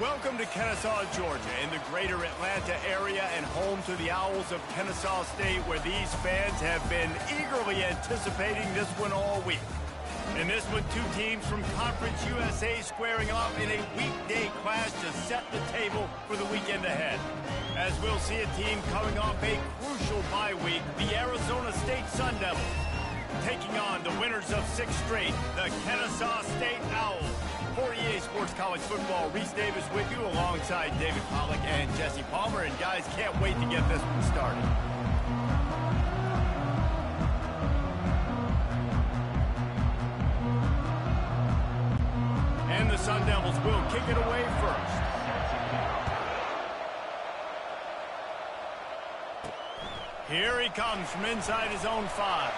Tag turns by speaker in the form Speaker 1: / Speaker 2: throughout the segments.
Speaker 1: Welcome to Kennesaw, Georgia, in the greater Atlanta area and home to the Owls of Kennesaw State, where these fans have been eagerly anticipating this one all week. In this one, two teams from Conference USA squaring off in a weekday clash to set the table for the weekend ahead. As we'll see a team coming off a crucial bye week, the Arizona State Sun Devils, taking on the winners of 6 straight, the Kennesaw State Owls. For EA Sports College Football, Reese Davis with you alongside David Pollack and Jesse Palmer. And guys, can't wait to get this one started. And the Sun Devils will kick it away first. Here he comes from inside his own 5.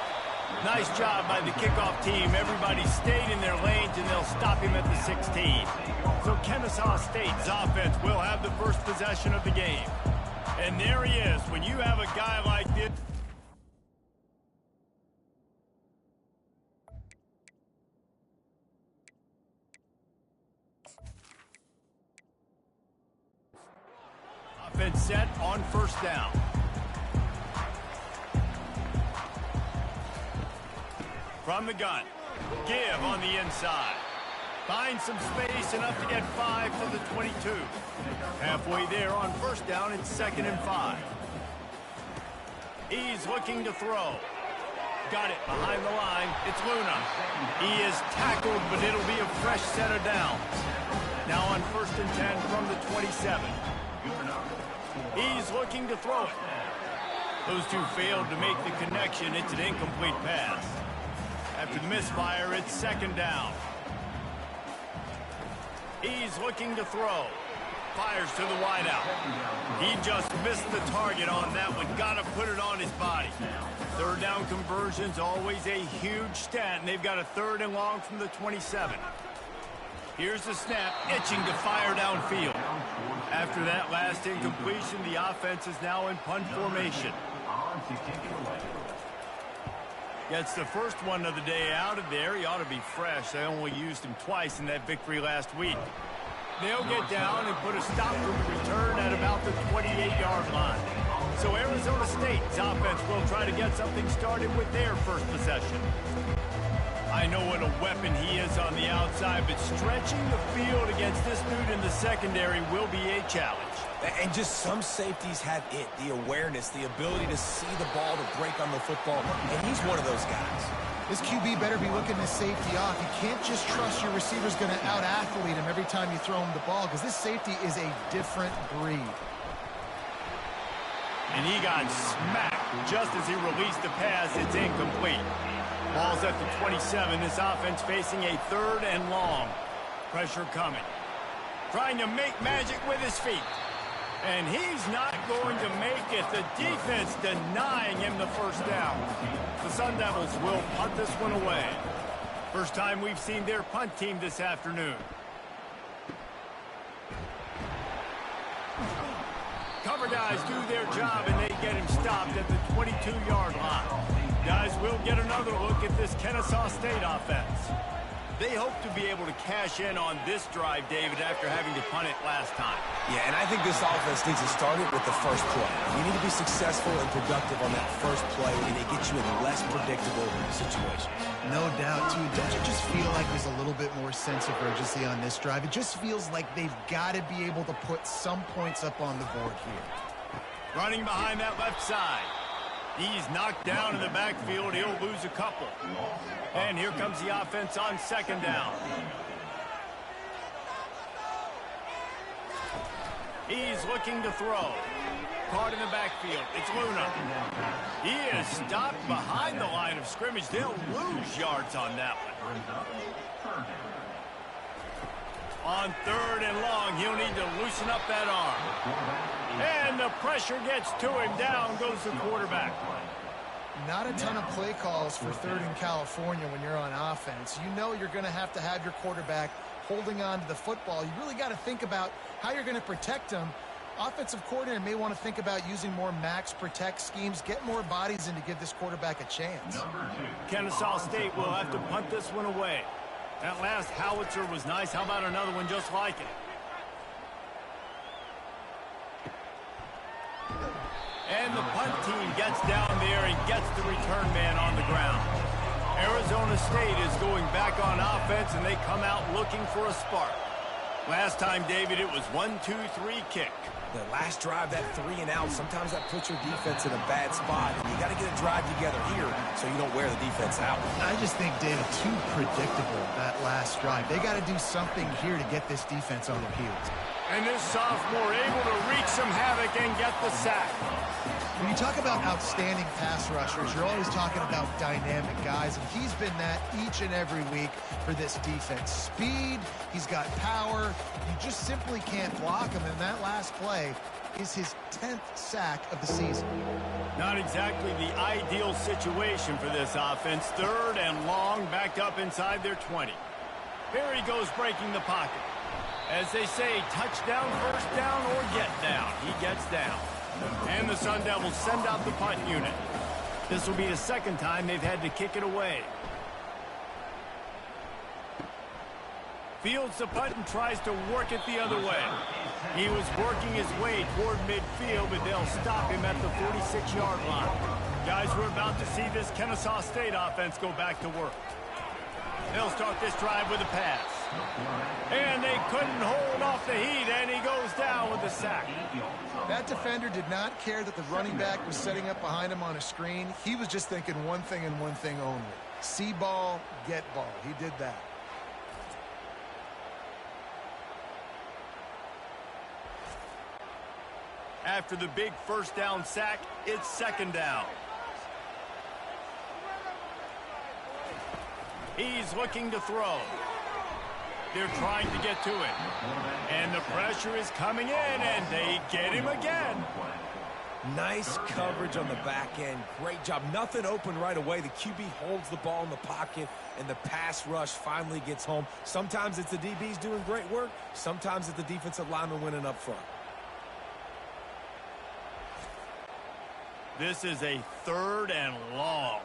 Speaker 1: Nice job by the kickoff team. Everybody stayed in their lanes, and they'll stop him at the 16. So Kennesaw State's offense will have the first possession of the game. And there he is. When you have a guy like this... Offense set on first down. From the gun, give on the inside. Find some space, enough to get 5 to the 22. Halfway there on first down, it's 2nd and 5. He's looking to throw. Got it behind the line. It's Luna. He is tackled, but it'll be a fresh set of downs. Now on 1st and 10 from the 27. He's looking to throw it. Those two failed to make the connection. It's an incomplete pass. After the misfire, it's 2nd down. He's looking to throw. Fires to the wideout. He just missed the target on that one. Got to put it on his body. 3rd down conversion's always a huge stat, and they've got a 3rd and long from the 27. Here's the snap, itching to fire downfield. After that last incompletion, the offense is now in punt formation. Gets the first one of the day out of there. He ought to be fresh. They only used him twice in that victory last week. They'll get down and put a stop to the return at about the 28-yard line. So Arizona State's offense will try to get something started with their first possession. I know what a weapon he is on the outside, but stretching the field against this dude in the secondary will be a challenge.
Speaker 2: And just some safeties have it, the awareness, the ability to see the ball to break on the football, and he's one of those guys.
Speaker 3: This QB better be looking this safety off. You can't just trust your receiver's going to out-athlete him every time you throw him the ball, because this safety is a different breed.
Speaker 1: And he got smacked just as he released the pass. It's incomplete. Ball's at the 27. This offense facing a 3rd and long. Pressure coming. Trying to make magic with his feet. And he's not going to make it. The defense denying him the first down. The Sun Devils will punt this one away. First time we've seen their punt team this afternoon. Cover guys do their job, and they get him stopped at the 22-yard line. Guys, we'll get another look at this Kennesaw State offense. They hope to be able to cash in on this drive, David, after having to punt it last time.
Speaker 2: Yeah, and I think this offense needs to start it with the first play. You need to be successful and productive on that first play, and it gets you in less predictable situations.
Speaker 3: No doubt, too. Don't you just feel like there's a little bit more sense of urgency on this drive? It just feels like they've got to be able to put some points up on the board here.
Speaker 1: Running behind that left side. He's knocked down in the backfield. He'll lose a couple. And here comes the offense on 2nd down. He's looking to throw. Caught in the backfield. It's Luna. He is stopped behind the line of scrimmage. They'll lose yards on that one. On 3rd and long, he'll need to loosen up that arm. And the pressure gets to him. Down goes the quarterback.
Speaker 3: Not a ton of play calls for 3rd and California when you're on offense. You know you're going to have your quarterback holding on to the football. You really got to think about how you're going to protect him. Offensive coordinator may want to think about using more max protect schemes, get more bodies in to give this quarterback a chance.
Speaker 1: Kennesaw State will have to punt this one away. That last howitzer was nice. How about another one just like it? And the punt team gets down there and gets the return man on the ground. Arizona State is going back on offense, and they come out looking for a spark. Last time, David, it was 1-2-3 kick.
Speaker 2: The last drive, that 3 and out, sometimes that puts your defense in a bad spot. And you got to get a drive together here so you don't wear the defense out.
Speaker 3: I just think, David, too predictable, that last drive. They got to do something here to get this defense on their heels.
Speaker 1: And this sophomore able to wreak some havoc and get the sack.
Speaker 3: When you talk about outstanding pass rushers, you're always talking about dynamic guys, and he's been that each and every week for this defense. Speed, he's got power. You just simply can't block him, and that last play is his 10th sack of the season.
Speaker 1: Not exactly the ideal situation for this offense. 3rd and long, backed up inside their 20. Here he goes breaking the pocket. As they say, touchdown, first down, or get down. He gets down. And the Sun Devils send out the punt unit. This will be the 2nd time they've had to kick it away. Fields the punt and tries to work it the other way. He was working his way toward midfield, but they'll stop him at the 46-yard line. Guys, we're about to see this Kennesaw State offense go back to work. They'll start this drive with a pass. And they couldn't hold off the heat, and he goes down with the sack.
Speaker 3: That defender did not care that the running back was setting up behind him on a screen. He was just thinking one thing and one thing only. See ball, get ball. He did that.
Speaker 1: After the big first down sack, it's 2nd down. He's looking to throw. They're trying to get to it. And the pressure is coming in, and they get him again.
Speaker 2: Nice coverage on the back end. Great job. Nothing open right away. The QB holds the ball in the pocket, and the pass rush finally gets home. Sometimes it's the DBs doing great work. Sometimes it's the defensive lineman winning up front.
Speaker 1: This is a 3rd and long.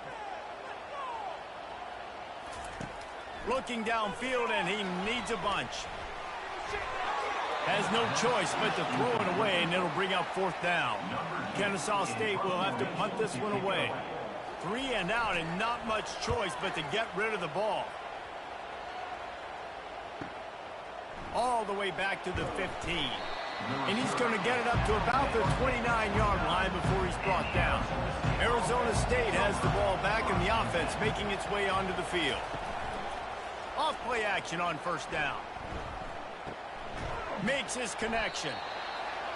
Speaker 1: Looking downfield, and he needs a bunch. Has no choice but to throw it away, and it'll bring up 4th down. Kennesaw State will have to punt this one away. 3 and out, and not much choice but to get rid of the ball. All the way back to the 15. And he's going to get it up to about the 29-yard line before he's brought down. Arizona State has the ball back, and the offense making its way onto the field. Off play action on 1st down. Makes his connection.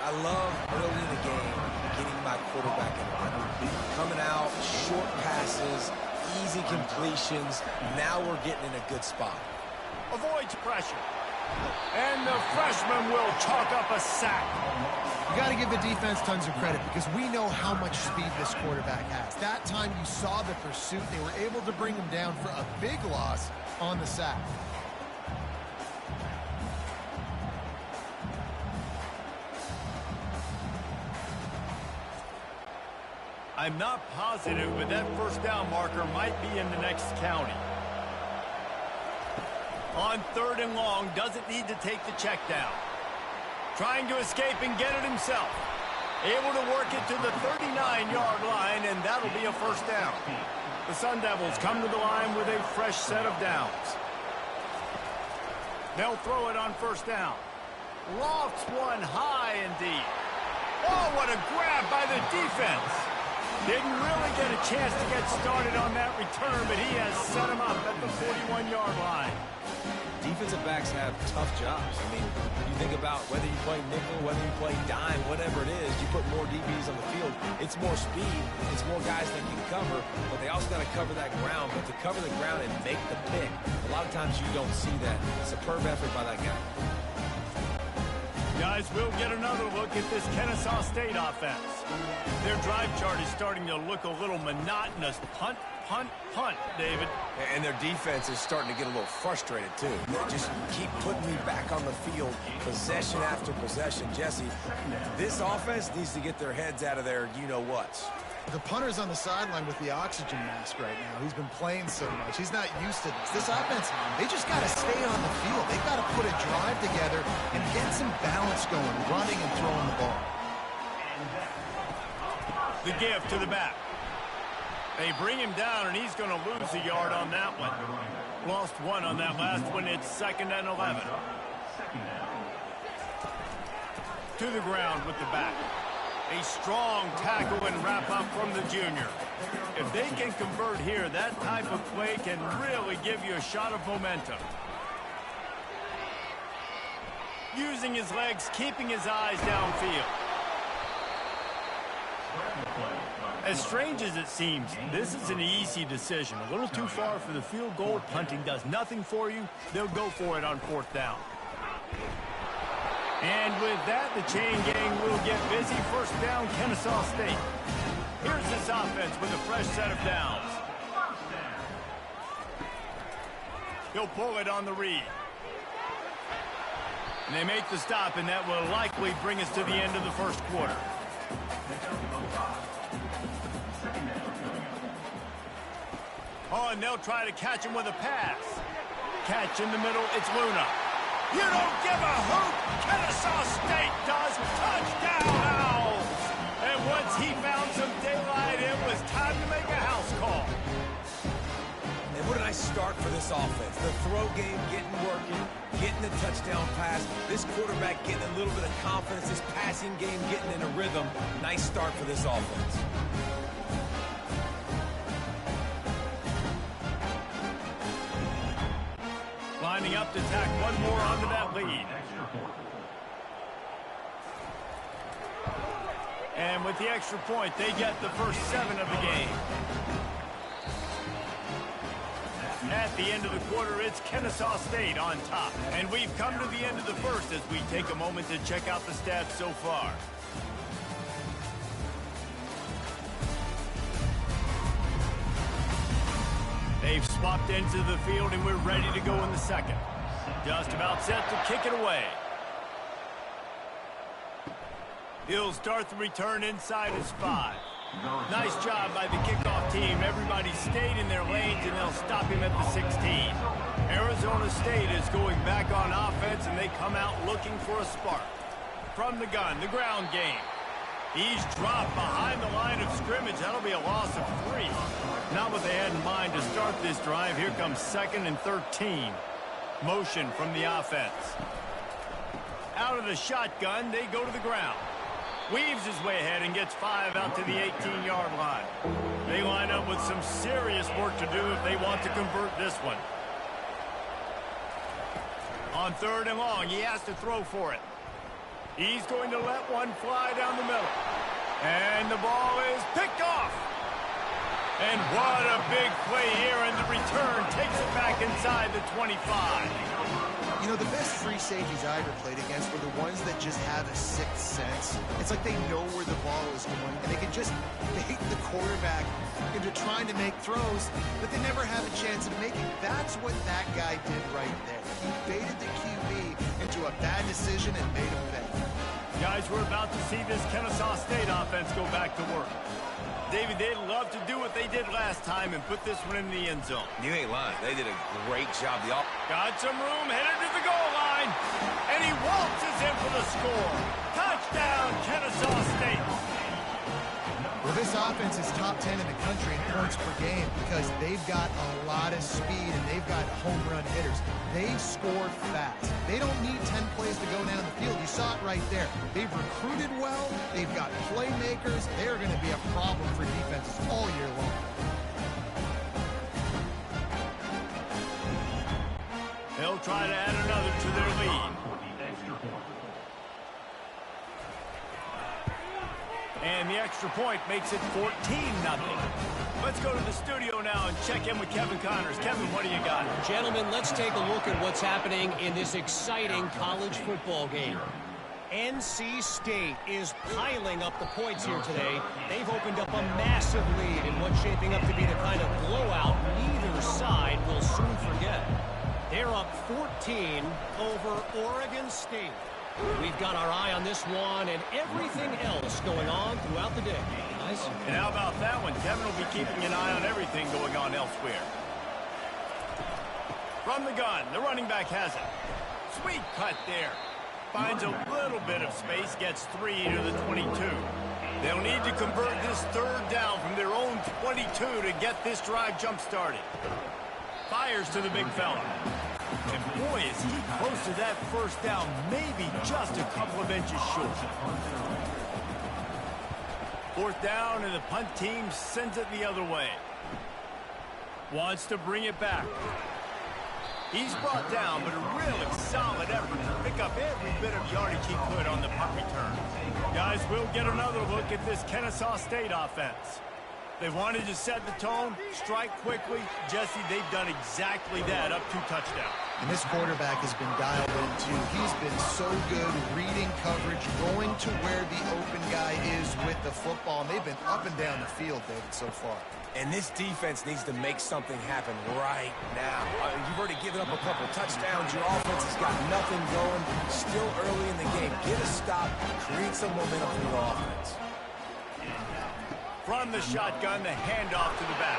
Speaker 2: I love early in the game getting my quarterback in the rhythm. Coming out, short passes, easy completions. Now we're getting in a good spot.
Speaker 1: Avoids pressure. And the freshman will chalk up a sack.
Speaker 3: You got to give the defense tons of credit because we know how much speed this quarterback has. That time you saw the pursuit. They were able to bring him down for a big loss on the sack.
Speaker 1: I'm not positive, but that 1st down marker might be in the next county. On 3rd and long, doesn't need to take the check down. Trying to escape and get it himself. Able to work it to the 39-yard line, and that'll be a 1st down. The Sun Devils come to the line with a fresh set of downs. They'll throw it on 1st down. Lofts one high and deep. Oh, what a grab by the defense. Didn't really get a chance to get started on that return, but he has set him up at the 41-yard line.
Speaker 2: Defensive backs have tough jobs. I mean, you think about whether you play nickel, whether you play dime, whatever it is, you put more DBs on the field. It's more speed. It's more guys that can cover, but they also got to cover that ground. But to cover the ground and make the pick, a lot of times you don't see that. Superb effort by that guy.
Speaker 1: Guys, we'll get another look at this Kennesaw State offense. Their drive chart is starting to look a little monotonous. Punt, punt, punt, David.
Speaker 2: And their defense is starting to get a little frustrated, too. They just keep putting me back on the field, possession after possession. Jesse, this offense needs to get their heads out of their you-know-whats.
Speaker 3: The punter's on the sideline with the oxygen mask right now. He's been playing so much. He's not used to this. This offense, they just got to stay on the field. They've got to put a drive together and get some balance going, running and throwing the ball.
Speaker 1: The give to the back. They bring him down, and he's going to lose a yard on that one. Lost one on that last one. It's 2nd and 11. To the ground with the back. A strong tackle and wrap-up from the junior. If they can convert here, that type of play can really give you a shot of momentum. Using his legs, keeping his eyes downfield. As strange as it seems, this is an easy decision. A little too far for the field goal. Punting does nothing for you. They'll go for it on 4th down. And with that, the chain gang will get busy. 1st down, Kennesaw State. Here's this offense with a fresh set of downs. He'll pull it on the read. And they make the stop, and that will likely bring us to the end of the 1st quarter. Oh, and they'll try to catch him with a pass. Catch in the middle, it's Luna. You don't give a hoot. Kennesaw State does. Touchdown, Owls. And once he found some daylight, it was time to make a house call.
Speaker 2: And what a nice start for this offense. The throw game getting working, getting the touchdown pass. This quarterback getting a little bit of confidence. This passing game getting in a rhythm. Nice start for this offense.
Speaker 1: Lining up to tack one more onto that lead. And with the extra point, they get the first 7 of the game. At the end of the quarter, it's Kennesaw State on top. And we've come to the end of the 1st as we take a moment to check out the stats so far. They've swapped into the field, and we're ready to go in the 2nd. Just about set to kick it away. He'll start the return inside his 5. Nice job by the kickoff team. Everybody stayed in their lanes, and they'll stop him at the 16. Arizona State is going back on offense, and they come out looking for a spark. From the gun, the ground game. He's dropped behind the line of scrimmage. That'll be a loss of 3. Not what they had in mind to start this drive. Here comes 2nd and 13. Motion from the offense. Out of the shotgun, they go to the ground. Weaves his way ahead and gets 5 out to the 18-yard line. They line up with some serious work to do if they want to convert this one. On 3rd and long, he has to throw for it. He's going to let one fly down the middle. And the ball is picked off. And what a big play here, and the return takes it back inside the 25.
Speaker 3: You know, the best free safeties I ever played against were the ones that just have a sixth sense. It's like they know where the ball is going, and they can just bait the quarterback into trying to make throws that they never have a chance of making. That's what that guy did right there. He baited the QB into a bad decision and made him pay.
Speaker 1: Guys, we're about to see this Kennesaw State offense go back to work. David, they'd love to do what they did last time and put this one in the end zone.
Speaker 2: You ain't lying. They did a great job.
Speaker 1: Got some room, headed to the goal line, and he waltzes in for the score. Touchdown, Kennesaw State.
Speaker 3: Well, this offense is top 10 in the country in points per game because they've got a lot of speed and they've got home run hitters. They score fast. They don't need 10 plays to go down the field. You saw it right there. They've recruited well. They've got playmakers. They're going to be a problem for defenses all year long.
Speaker 1: They'll try to add another to their lead. And the extra point makes it 14-0. Let's go to the studio now and check in with Kevin Connors. Kevin, what do you got?
Speaker 4: Gentlemen, let's take a look at what's happening in this exciting college football game. NC State is piling up the points here today. They've opened up a massive lead in what's shaping up to be the kind of blowout neither side will soon forget. They're up 14 over Oregon State. We've got our eye on this one and everything else going on throughout the day. Nice.
Speaker 1: And how about that one? Kevin will be keeping an eye on everything going on elsewhere. From the gun, the running back has it. Sweet cut there. Finds a little bit of space, gets 3 to the 22. They'll need to convert this third down from their own 22 to get this drive jump-started. Fires to the big fella. And boy, is he close to that first down, maybe just a couple of inches short. Fourth down, and the punt team sends it the other way. Wants to bring it back. He's brought down, but a really solid effort to pick up every bit of yardage he could on the punt return. Guys, we'll get another look at this Kennesaw State offense. They wanted to set the tone, strike quickly. Jesse, they've done exactly that up to touchdown.
Speaker 3: And this quarterback has been dialed in, too. He's been so good reading coverage, going to where the open guy is with the football. And they've been up and down the field, David, so far.
Speaker 2: And this defense needs to make something happen right now. You've already given up a couple touchdowns. Your offense has got nothing going. Still early in the game. Get a stop. Create some momentum for your offense.
Speaker 1: From the shotgun, the handoff to the back.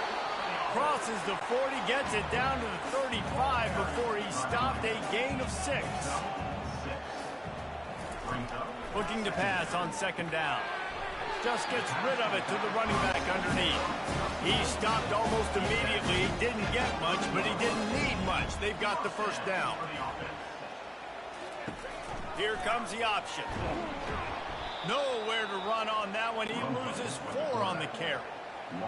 Speaker 1: Crosses the 40, gets it down to the 35 before he stopped, a gain of 6. Looking to pass on second down. Just gets rid of it to the running back underneath. He stopped almost immediately. He didn't get much, but he didn't need much. They've got the first down. Here comes the option. Nowhere to run on that one. He loses 4 on the carry.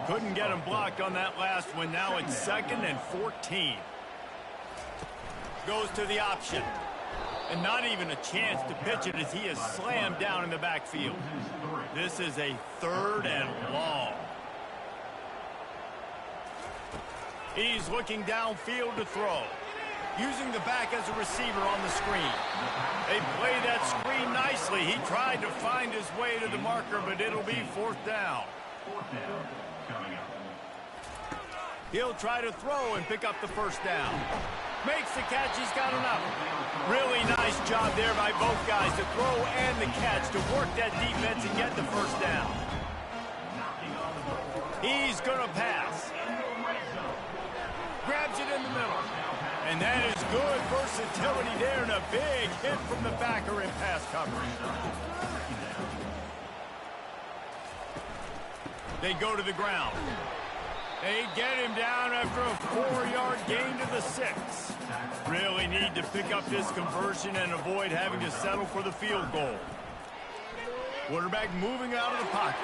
Speaker 1: Couldn't get him blocked on that last one. Now it's 2nd and 14. Goes to the option. And not even a chance to pitch it as he is slammed down in the backfield. This is a 3rd and long. He's looking downfield to throw. Using the back as a receiver on the screen. They play that screen nicely. He tried to find his way to the marker, but it'll be 4th down. He'll try to throw and pick up the first down. Makes the catch. He's got enough. Really nice job there by both guys to throw and the catch to work that defense and get the first down. He's going to pass. Grabs it in the middle. And that is good versatility there and a big hit from the backer in pass coverage. They go to the ground. They get him down after a 4-yard gain to the 6. Really need to pick up this conversion and avoid having to settle for the field goal. Quarterback moving out of the pocket.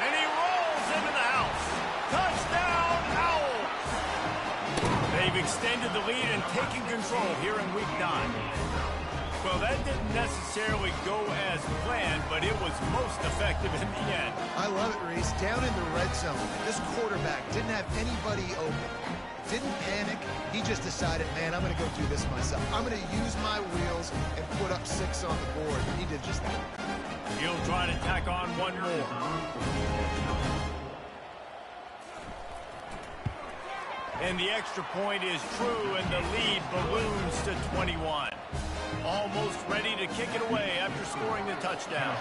Speaker 1: And he rolls into the house. Touchdown, Owls! They've extended the lead and taken control here in Week 9. Well, that didn't necessarily go as planned, but it was most effective in the end.
Speaker 3: I love it, Reese. Down in the red zone, this quarterback didn't have anybody open. Didn't panic. He just decided, man, I'm going to go do this myself. I'm going to use my wheels and put up 6 on the board. He did just that.
Speaker 1: He'll try to tack on one more. And the extra point is true, and the lead balloons to 21. Almost ready to kick it away after scoring the touchdown.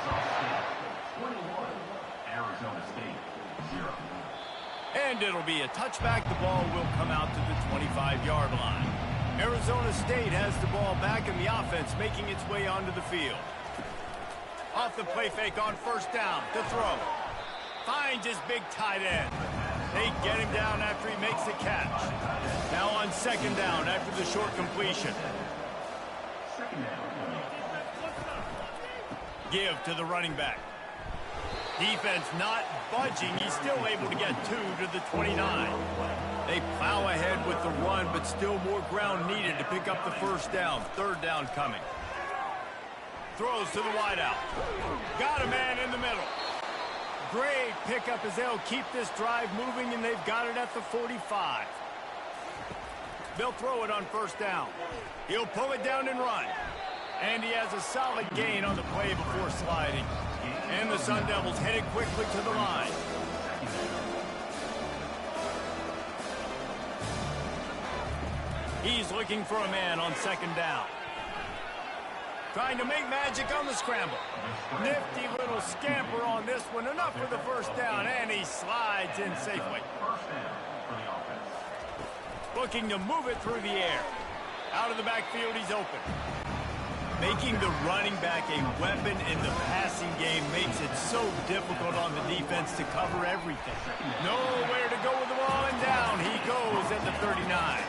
Speaker 5: 21, Arizona State, 0.
Speaker 1: And it'll be a touchback. The ball will come out to the 25-yard line. Arizona State has the ball back, and the offense making its way onto the field. Off the play fake on first down to throw. Finds his big tight end. They get him down after he makes the catch. Now on second down after the short completion. Give to the running back. Defense not budging. He's still able to get 2 to the 29. They plow ahead with the run, but still more ground needed to pick up the first down. Third down coming. Throws to the wideout. Got a man in the middle. Great pickup as they'll keep this drive moving, and they've got it at the 45. They'll throw it on first down. He'll pull it down and run. And he has a solid gain on the play before sliding. And the Sun Devils headed quickly to the line. He's looking for a man on second down. Trying to make magic on the scramble. Nifty little scamper on this one. Enough for the first down, and he slides in safely. Looking to move it through the air. Out of the backfield, he's open. Making the running back a weapon in the passing game makes it so difficult on the defense to cover everything. Nowhere to go with the ball, and down he goes at the 39.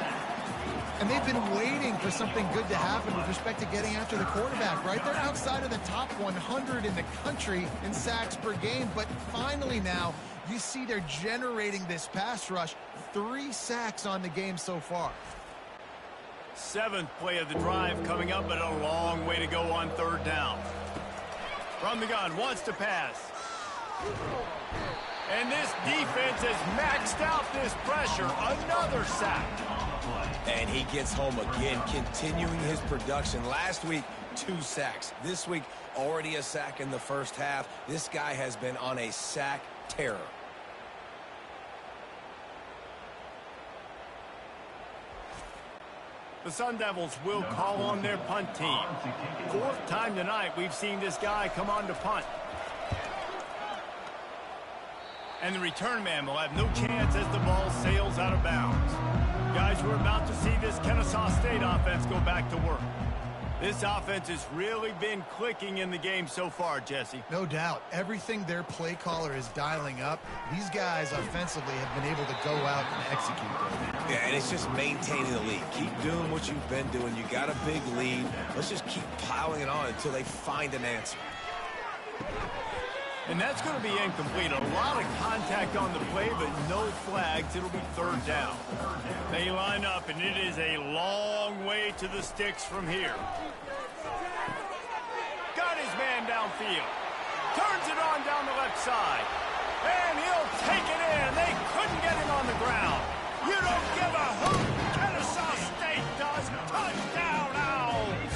Speaker 3: And they've been waiting for something good to happen with respect to getting after the quarterback, right? They're outside of the top 100 in the country in sacks per game, but finally now you see they're generating this pass rush. 3 sacks on the game so far.
Speaker 1: 7th play of the drive coming up, but a long way to go on 3rd down. From the gun, wants to pass. And this defense has maxed out this pressure. Another sack.
Speaker 2: And he gets home again, continuing his production. Last week, 2 sacks. This week, already a sack in the first half. This guy has been on a sack terror.
Speaker 1: The Sun Devils will call on their punt team. 4th time tonight we've seen this guy come on to punt. And the return man will have no chance as the ball sails out of bounds. Guys, we're about to see this Kennesaw State offense go back to work. This offense has really been clicking in the game so far, Jesse.
Speaker 3: No doubt. Everything their play caller is dialing up, these guys offensively have been able to go out and execute.
Speaker 2: Yeah, and it's just maintaining the lead. Keep doing what you've been doing. You got a big lead. Let's just keep piling it on until they find an answer.
Speaker 1: And that's going to be incomplete. A lot of contact on the play, but no flags. It'll be 3rd down. They line up, and it is a long way to the sticks from here. Got his man downfield. Turns it on down the left side. And he'll take it in. They couldn't get him on the ground. You don't give a hoot. Kennesaw State does. Touchdown, Owls.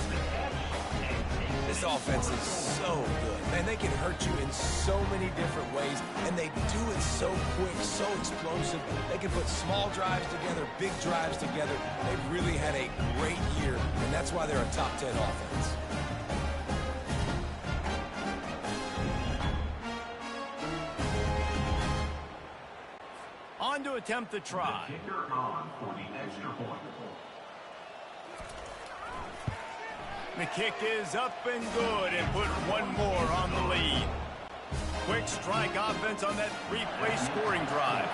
Speaker 2: This offense is so good. Man, they can hurt you in so many different ways, and they do it so quick, so explosive. They can put small drives together, big drives together. They've really had a great year, and that's why they're a top 10 offense.
Speaker 1: On to attempt the try.
Speaker 5: Kicker on for the extra point.
Speaker 1: The kick is up and good, and put one more on the lead. Quick strike offense on that 3-play scoring drive.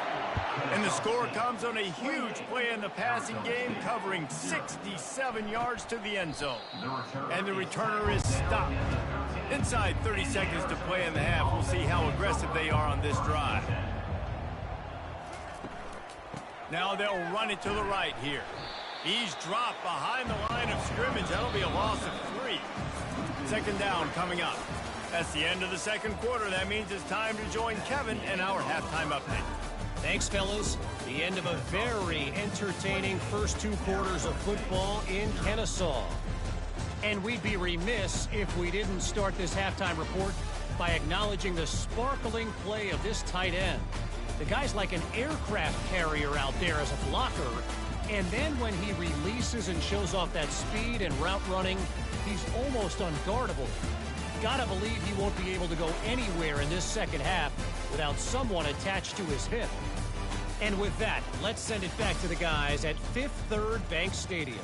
Speaker 1: And the score comes on a huge play in the passing game, covering 67 yards to the end zone. And the returner is stopped. Inside 30 seconds to play in the half. We'll see how aggressive they are on this drive. Now they'll run it to the right here. He's dropped behind the line of scrimmage. That'll be a loss of 3. 2nd down coming up. That's the end of the 2nd quarter. That means it's time to join Kevin and our halftime update.
Speaker 4: Thanks, fellas. The end of a very entertaining first 2 quarters of football in Kennesaw. And we'd be remiss if we didn't start this halftime report by acknowledging the sparkling play of this tight end. The guy's like an aircraft carrier out there as a blocker. And then when he releases and shows off that speed and route running, he's almost unguardable. Gotta believe he won't be able to go anywhere in this 2nd half without someone attached to his hip. And with that, let's send it back to the guys at Fifth Third Bank Stadium.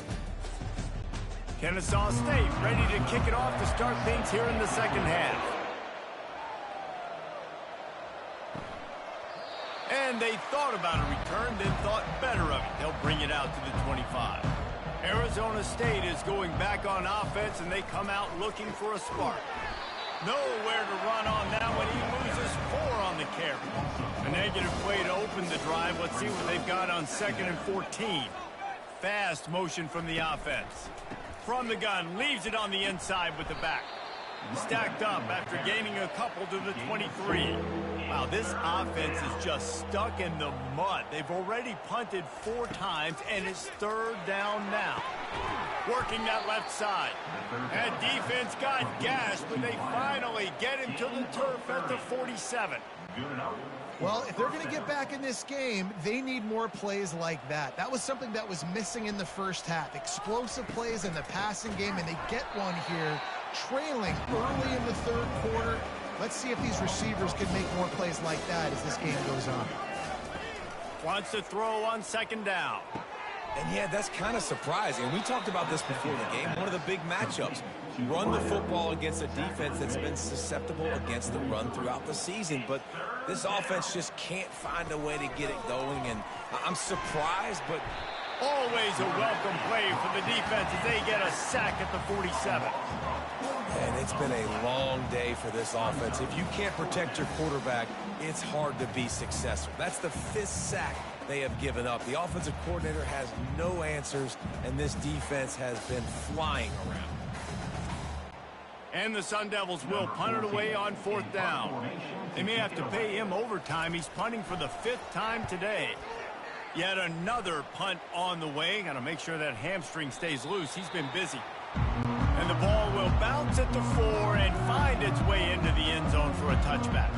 Speaker 1: Kennesaw State ready to kick it off to start things here in the 2nd half. And they thought about a return, then thought better of it. They'll bring it out to the 25. Arizona State is going back on offense, and they come out looking for a spark. Nowhere to run on that one. He loses 4 on the carry. A negative play to open the drive. Let's see what they've got on 2nd and 14. Fast motion from the offense. From the gun, leaves it on the inside with the back. Stacked up after gaining a couple to the 23. Wow, this offense is just stuck in the mud. They've already punted 4 times, and it's 3rd down now. Working that left side. That defense got gashed, but they finally get him to the turf at the 47.
Speaker 3: Well, if they're going to get back in this game, they need more plays like that. That was something that was missing in the first half. Explosive plays in the passing game, and they get one here, trailing early in the 3rd quarter. Let's see if these receivers can make more plays like that as this game goes on.
Speaker 1: Wants to throw on 2nd down.
Speaker 2: And yeah, that's kind of surprising. We talked about this before the game. One of the big matchups. run the football against a defense that's been susceptible against the run throughout the season. But this offense just can't find a way to get it going, and I'm surprised, but
Speaker 1: always a welcome play for the defense as they get a sack at the 47.
Speaker 2: And it's been a long day for this offense. If you can't protect your quarterback, it's hard to be successful. That's the 5th sack they have given up. The offensive coordinator has no answers, and this defense has been flying around.
Speaker 1: And the Sun Devils will punt it away on 4th down. They may have to pay him overtime. He's punting for the 5th time today. Yet another punt on the way. Got to make sure that hamstring stays loose. He's been busy. And the ball will bounce at the 4 and find its way into the end zone for a touchback.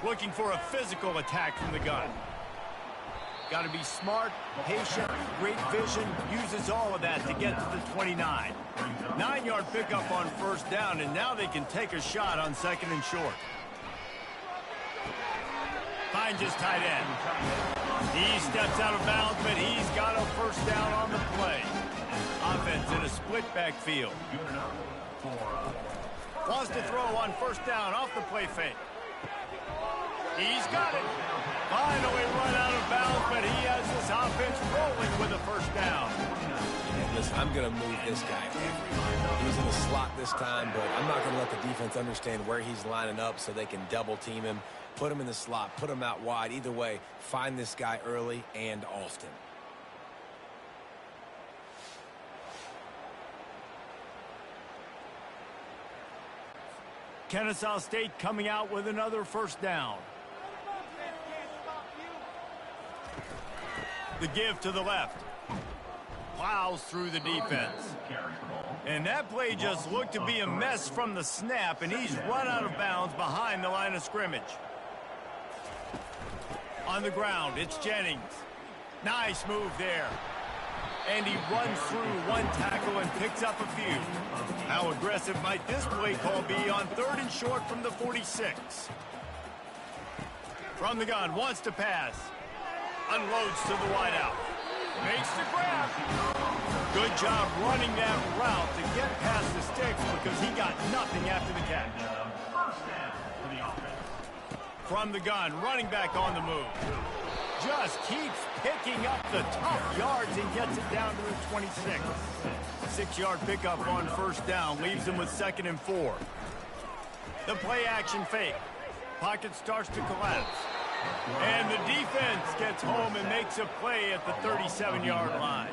Speaker 1: Looking for a physical attack from the gun. Got to be smart, patient, great vision, uses all of that to get to the 29. 9-yard pickup on 1st down, and now they can take a shot on 2nd and short. Finds his tight end. He steps out of bounds, but he's got a 1st down on the play. Offense in a split backfield. Wants to throw on 1st down off the play fake. He's got it. Finally run out of bounds, but he has this offense rolling with a 1st down.
Speaker 2: And listen, I'm going to move this guy everywhere. He's in the slot this time, but I'm not going to let the defense understand where he's lining up so they can double team him, put him in the slot, put him out wide. Either way, find this guy early and often.
Speaker 1: Kennesaw State coming out with another 1st down. The give to the left. Plows through the defense. And that play just looked to be a mess from the snap, and he's run out of bounds behind the line of scrimmage. On the ground, it's Jennings. Nice move there. And he runs through one tackle and picks up a few. How aggressive might this play call be on 3rd and short from the 46? From the gun, wants to pass. Unloads to the wideout. Makes the grab. Good job running that route to get past the sticks because he got nothing after the catch. From the gun, running back on the move. Just keeps picking up the tough yards and gets it down to the 26. 6-yard pickup on 1st down. Leaves him with 2nd and 4. The play action fake. Pocket starts to collapse. And the defense gets home and makes a play at the 37-yard line.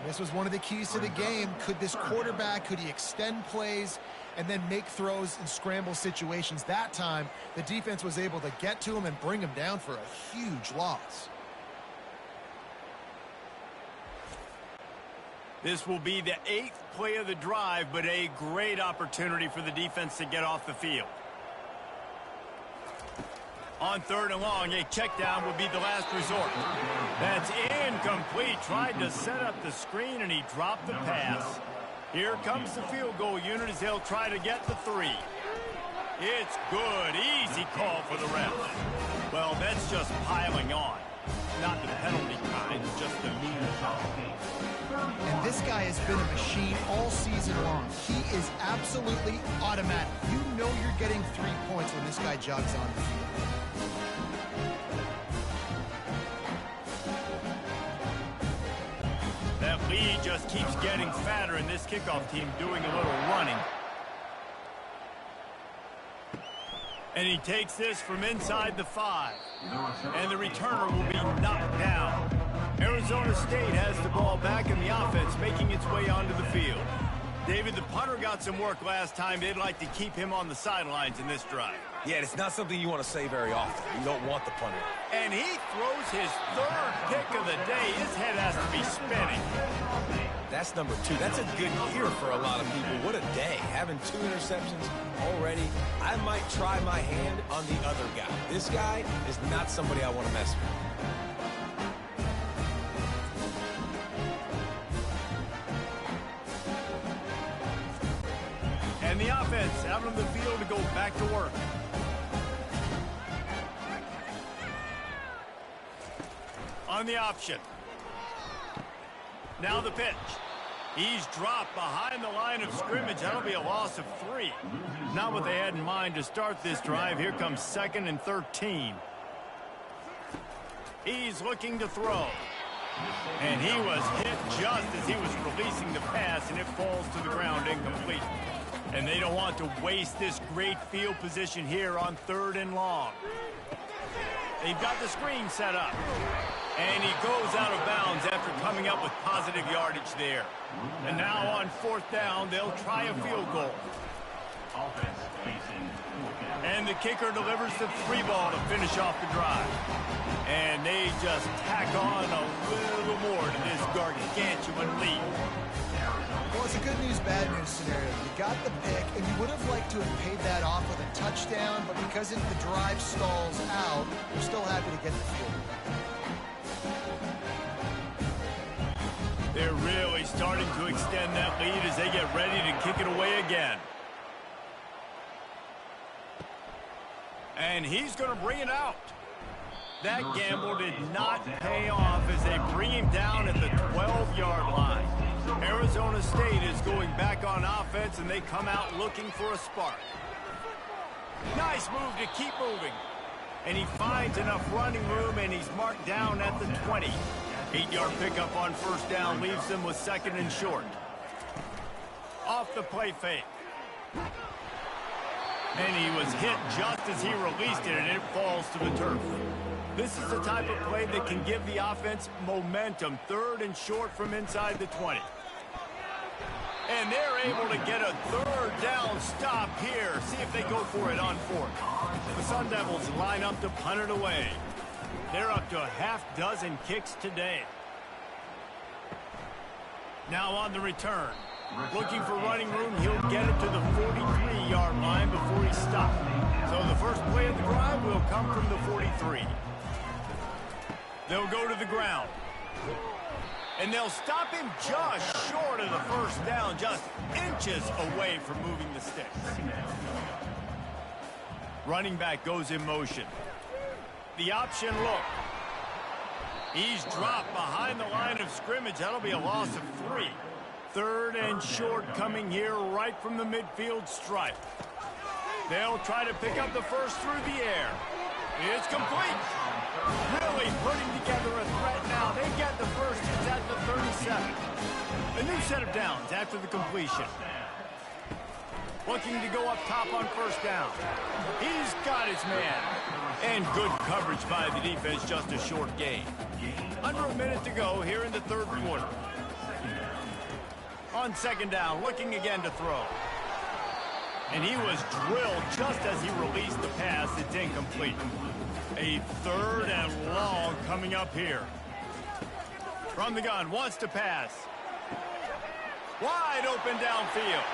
Speaker 3: This was one of the keys to the game. Could this quarterback, could he extend plays and then make throws in scramble situations? That time, the defense was able to get to him and bring him down for a huge loss.
Speaker 1: This will be the 8th play of the drive, but a great opportunity for the defense to get off the field. On 3rd and long, a check down would be the last resort. That's incomplete. Tried to set up the screen, and he dropped the pass. Here comes the field goal unit as they'll try to get the 3. It's good. Easy call for the refs. Well, that's just piling on. Not the penalty kind, just the mean call.
Speaker 3: And this guy has been a machine all season long. He is absolutely automatic. You know you're getting 3 points when this guy jogs on the field.
Speaker 1: That lead just keeps getting fatter, and this kickoff team doing a little running. And he takes this from inside the 5. And the returner will be knocked down. Arizona State has the ball back in the offense, making its way onto the field. David, the punter got some work last time. They'd like to keep him on the sidelines in this drive.
Speaker 2: Yeah, it's not something you want to say very often. You don't want the punter.
Speaker 1: And he throws his 3rd pick of the day. His head has to be spinning.
Speaker 2: That's number 2. That's a good year for a lot of people. What a day. Having 2 interceptions already. I might try my hand on the other guy. This guy is not somebody I want to mess with.
Speaker 1: And the offense out on the field to go back to work. On the option. Now the pitch. He's dropped behind the line of scrimmage. That'll be a loss of 3. Not what they had in mind to start this drive. Here comes 2nd and 13. He's looking to throw. And he was hit just as he was releasing the pass, and it falls to the ground incomplete. And they don't want to waste this great field position here on 3rd and long. They've got the screen set up. And he goes out of bounds after coming up with positive yardage there. And now on 4th down, they'll try a field goal. And the kicker delivers the 3 ball to finish off the drive. And they just tack on a little more to this gargantuan lead.
Speaker 3: Well, it's a good news, bad news scenario. You got the pick, and you would have liked to have paid that off with a touchdown, but because the drive stalls out, you're still happy to get the field goal.
Speaker 1: They're really starting to extend that lead as they get ready to kick it away again. And he's going to bring it out. That gamble did not pay off as they bring him down at the 12-yard line. Arizona State is going back on offense, and they come out looking for a spark. Nice move to keep moving. And he finds enough running room, and he's marked down at the 20. 8-yard pickup on 1st down leaves them with 2nd and short. Off the play fake. And he was hit just as he released it, and it falls to the turf. This is the type of play that can give the offense momentum. 3rd and short from inside the 20. And they're able to get a 3rd down stop here. See if they go for it on 4th. The Sun Devils line up to punt it away. They're up to a half-dozen kicks today. Now on the return. Looking for running room, he'll get it to the 43-yard line before he stopped. So the first play of the drive will come from the 43. They'll go to the ground. And they'll stop him just short of the 1st down, just inches away from moving the sticks. Running back goes in motion. The option look. He's dropped behind the line of scrimmage. That'll be a loss of 3. 3rd and short coming here right from the midfield stripe. They'll try to pick up the 1st through the air. It's complete. Really putting together a threat now. They get the 1st. It's at the 37. A new set of downs after the completion. Looking to go up top on 1st down. He's got his man. And good coverage by the defense, just a short gain. Under a minute to go here in the 3rd quarter. On 2nd down, looking again to throw. And he was drilled just as he released the pass. It's incomplete. A 3rd and long coming up here. From the gun, wants to pass. Wide open downfield.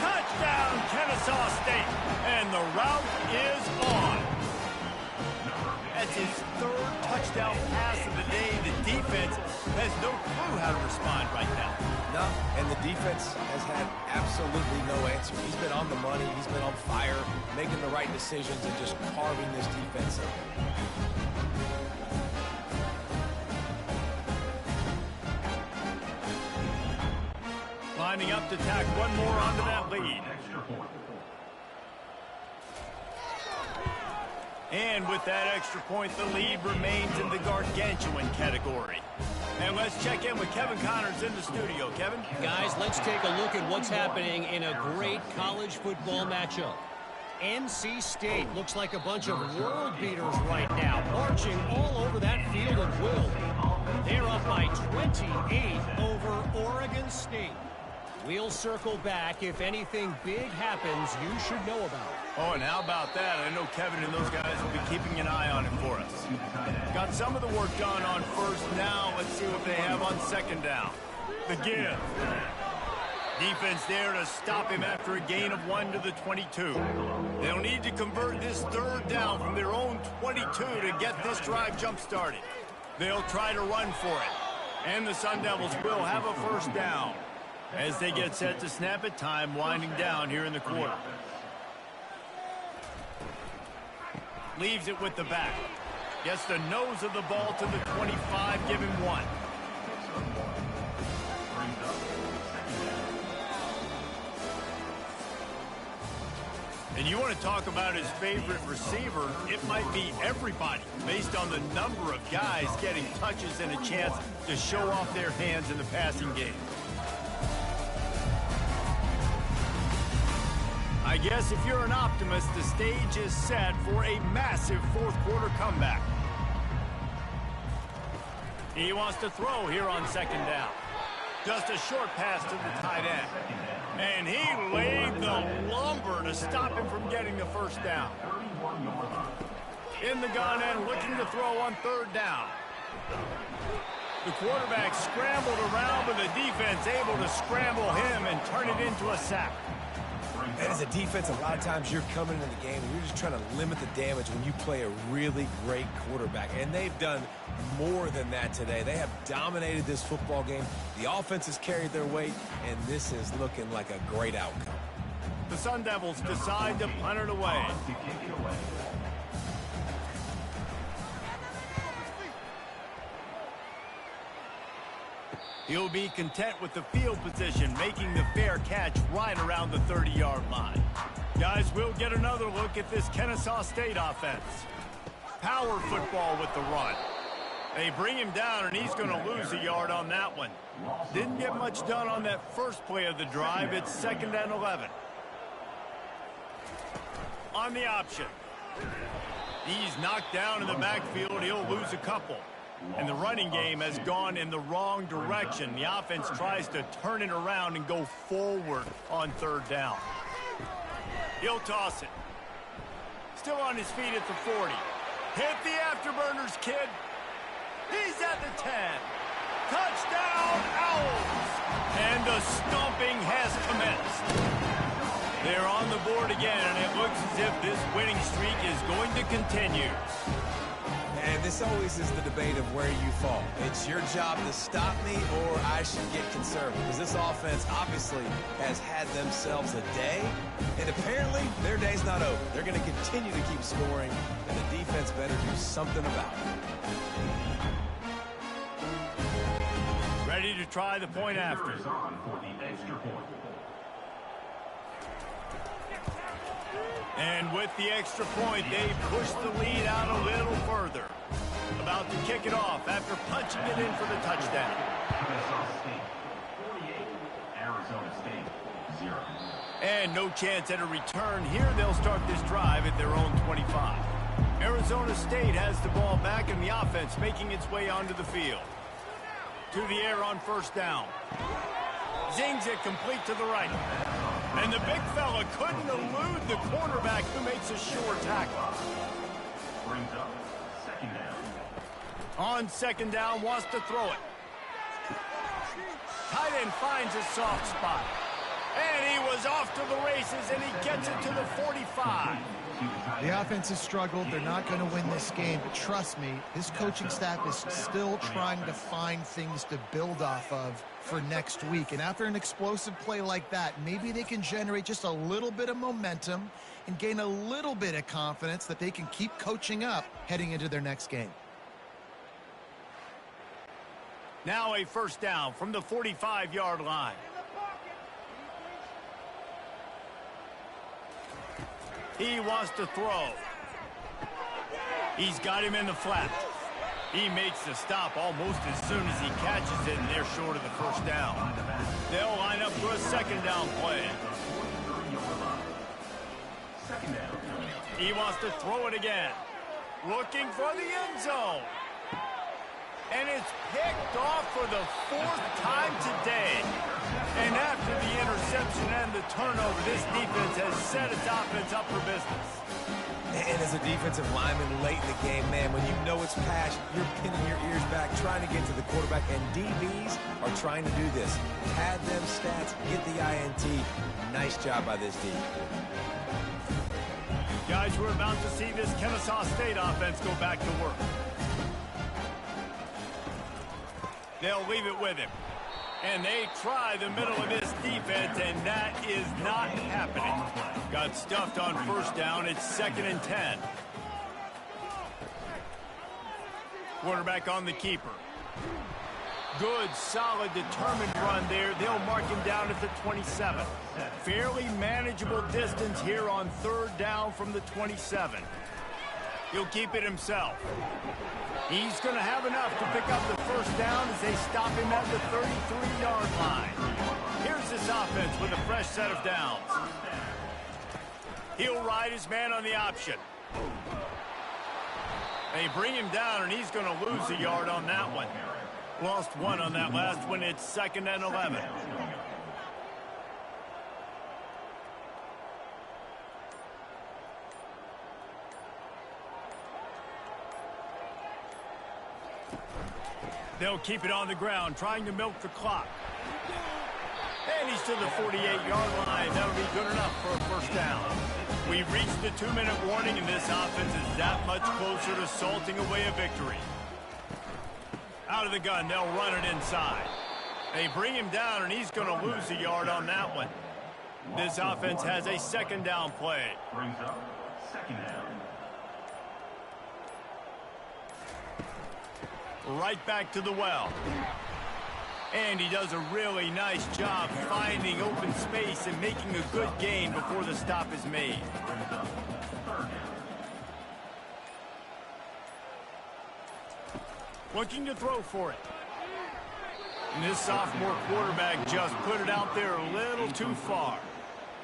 Speaker 1: Touchdown, Kennesaw State. And the route is on. That's his 3rd touchdown pass of the day. The defense has no clue how to respond right now.
Speaker 2: No, and the defense has had absolutely no answer. He's been on the money. He's been on fire, making the right decisions and just carving this defense up.
Speaker 1: Lining up to tack one more onto that lead. And with that extra point, the lead remains in the gargantuan category. And let's check in with Kevin Connors in the studio. Kevin?
Speaker 4: Guys, let's take a look at what's happening in a great college football matchup. NC State looks like a bunch of world beaters right now, marching all over that field at will. They're up by 28 over Oregon State. We'll circle back. If anything big happens, you should know about it.
Speaker 1: Oh, and how about that? I know Kevin and those guys will be keeping an eye on it for us. Got some of the work done on 1st. Now let's see what they have on 2nd down. The give. Defense there to stop him after a gain of 1 to the 22. They'll need to convert this 3rd down from their own 22 to get this drive jump-started. They'll try to run for it. And the Sun Devils will have a 1st down as they get set to snap it. Time winding down here in the quarter. Leaves it with the back. Gets the nose of the ball to the 25, give him 1. And you want to talk about his favorite receiver, it might be everybody based on the number of guys getting touches and a chance to show off their hands in the passing game. I guess if you're an optimist, the stage is set for a massive fourth quarter comeback. He wants to throw here on second down. Just a short pass to the tight end. And he laid the lumber to stop him from getting the first down. In the gun and looking to throw on third down. The quarterback scrambled around, but the defense able to scramble him and turn it into a sack.
Speaker 2: And as a defense, a lot of times you're coming into the game and you're just trying to limit the damage when you play a really great quarterback. And they've done more than that today. They have dominated this football game. The offense has carried their weight, and this is looking like a great outcome.
Speaker 1: The Sun Devils decide to punt it away. He'll be content with the field position, making the fair catch right around the 30-yard line. Guys, we'll get another look at this Kennesaw State offense. Power football with the run. They bring him down, and he's going to lose a yard on that one. Didn't get much done on that first play of the drive. It's 2nd and 11. On the option. He's knocked down in the backfield. He'll lose a couple. And the running game has gone in the wrong direction. The offense tries to turn it around and go forward on third down. He'll toss it. Still on his feet at the 40. Hit the afterburners, kid. He's at the 10. Touchdown, Owls! And the stomping has commenced. They're on the board again, and it looks as if this winning streak is going to continue.
Speaker 2: And this always is the debate of where you fall. It's your job to stop me, or I should get conservative. Because this offense obviously has had themselves a day, and apparently their day's not over. They're going to continue to keep scoring, and the defense better do something about it.
Speaker 1: Ready to try the point after. And with the extra point, they push the lead out a little further. About to kick it off after punching it in for the touchdown.
Speaker 5: Arizona State, 0.
Speaker 1: And no chance at a return here. They'll start this drive at their own 25. Arizona State has the ball back, and the offense making its way onto the field. To the air on first down. Zings it complete to the right. And the big fella couldn't elude the cornerback who makes a sure tackle.
Speaker 5: Brings up 2nd down.
Speaker 1: On 2nd down, wants to throw it. Tight end finds a soft spot. And he was off to the races, and he gets it to the 45.
Speaker 3: The offense has struggled. They're not going to win this game, but trust me, this coaching staff is still trying to find things to build off of for next week. And after an explosive play like that, maybe they can generate just a little bit of momentum and gain a little bit of confidence that they can keep coaching up heading into their next game.
Speaker 1: Now a first down from the 45-yard line. He wants to throw. He's got him in the flat. He makes the stop almost as soon as he catches it, and they're short of the first down. They'll line up for a 2nd down play. He wants to throw it again. Looking for the end zone. And it's picked off for the 4th time today. And after the interception and the turnover, this defense has set its offense up for business.
Speaker 2: And as a defensive lineman late in the game, man, when you know it's passion, you're pinning your ears back, trying to get to the quarterback, and DBs are trying to do this. Pad them stats, get the INT. Nice job by this D.
Speaker 1: Guys, we're about to see this Kennesaw State offense go back to work. They'll leave it with him. And they try the middle of this defense, and that is not happening. Got stuffed on first down. It's 2nd and 10. Quarterback on the keeper. Good, solid, determined run there. They'll mark him down at the 27. Fairly manageable distance here on third down from the 27. He'll keep it himself. He's going to have enough to pick up the first down as they stop him at the 33-yard line. Here's this offense with a fresh set of downs. He'll ride his man on the option. They bring him down, and he's going to lose a yard on that one. Lost one on that last one. It's 2nd and 11. They'll keep it on the ground, trying to milk the clock. And he's to the 48-yard line. That'll be good enough for a first down. We've reached the 2-minute warning, and this offense is that much closer to salting away a victory. Out of the gun, they'll run it inside. They bring him down, and he's going to lose a yard on that one. This offense has a second down play.
Speaker 5: Brings up 2nd down.
Speaker 1: Right back to the well. And he does a really nice job finding open space and making a good gain before the stop is made. Looking to throw for it. And this sophomore quarterback just put it out there a little too far.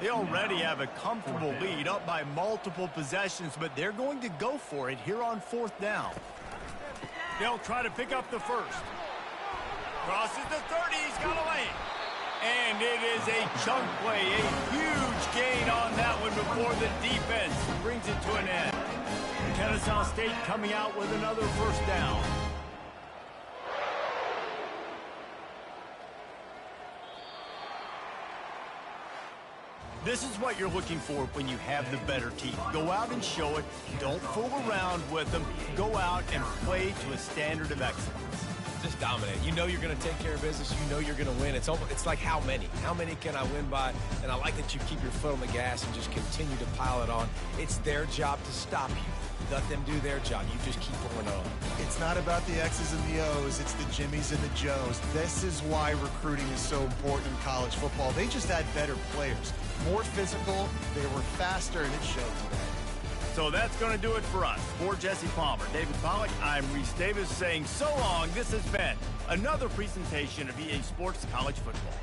Speaker 1: They already have a comfortable lead, up by multiple possessions, but they're going to go for it here on 4th down. They'll try to pick up the first. Crosses the 30, he's got a lane. And it is a chunk play, a huge gain on that one before the defense brings it to an end. Kennesaw State coming out with another first down. This is what you're looking for when you have the better team. Go out and show it. Don't fool around with them. Go out and play to a standard of excellence.
Speaker 2: Just dominate. You know you're going to take care of business. You know you're going to win. It's like how many? How many can I win by? And I like that you keep your foot on the gas and just continue to pile it on. It's their job to stop you. Let them do their job. You just keep going on.
Speaker 3: It's not about the X's and the O's. It's the Jimmies and the Joes. This is why recruiting is so important in college football. They just had better players. More physical. They were faster, and it showed today.
Speaker 1: So that's going to do it for us. For Jesse Palmer, David Pollack, I'm Reese Davis saying so long. This has been another presentation of EA Sports College Football.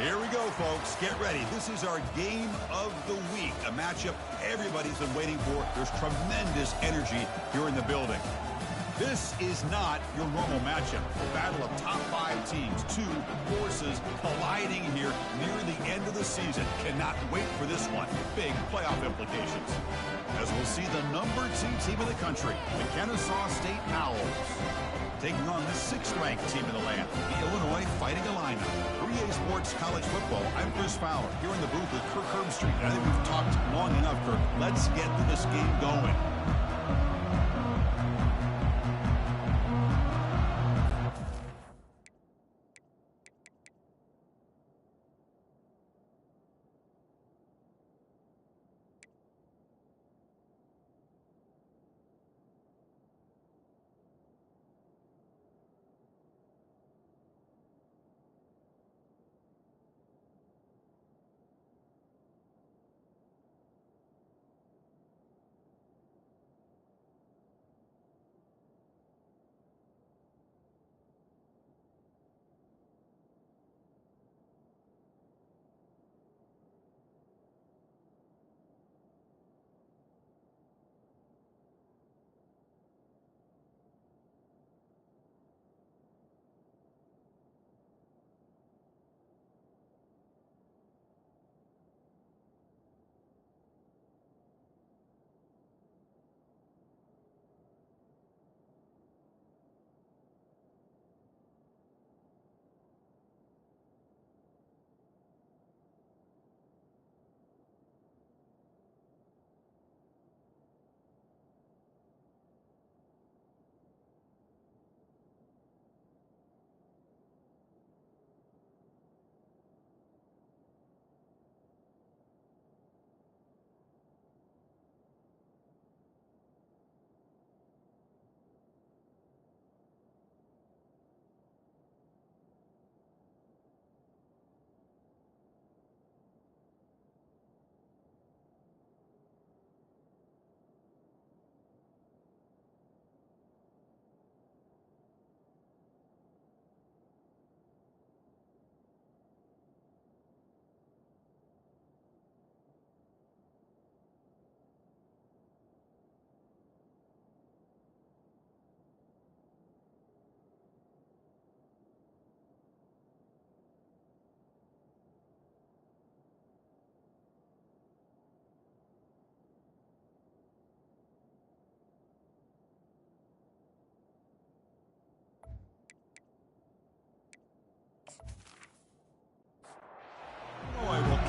Speaker 6: Here we go, folks. Get ready. This is our game of the week, a matchup everybody's been waiting for. There's tremendous energy here in the building. This is not your normal matchup. A battle of top 5 teams, 2 forces colliding here near the end of the season. Cannot wait for this one. Big playoff implications. As we'll see the number 2 team in the country, the Kennesaw State Owls, taking on the 6th-ranked team in the land, the Illinois Fighting Illini. 3A Sports College Football. I'm Chris Fowler, here in the booth with Kirk Herbstreit. I think we've talked long enough, Kirk. Let's get this game going.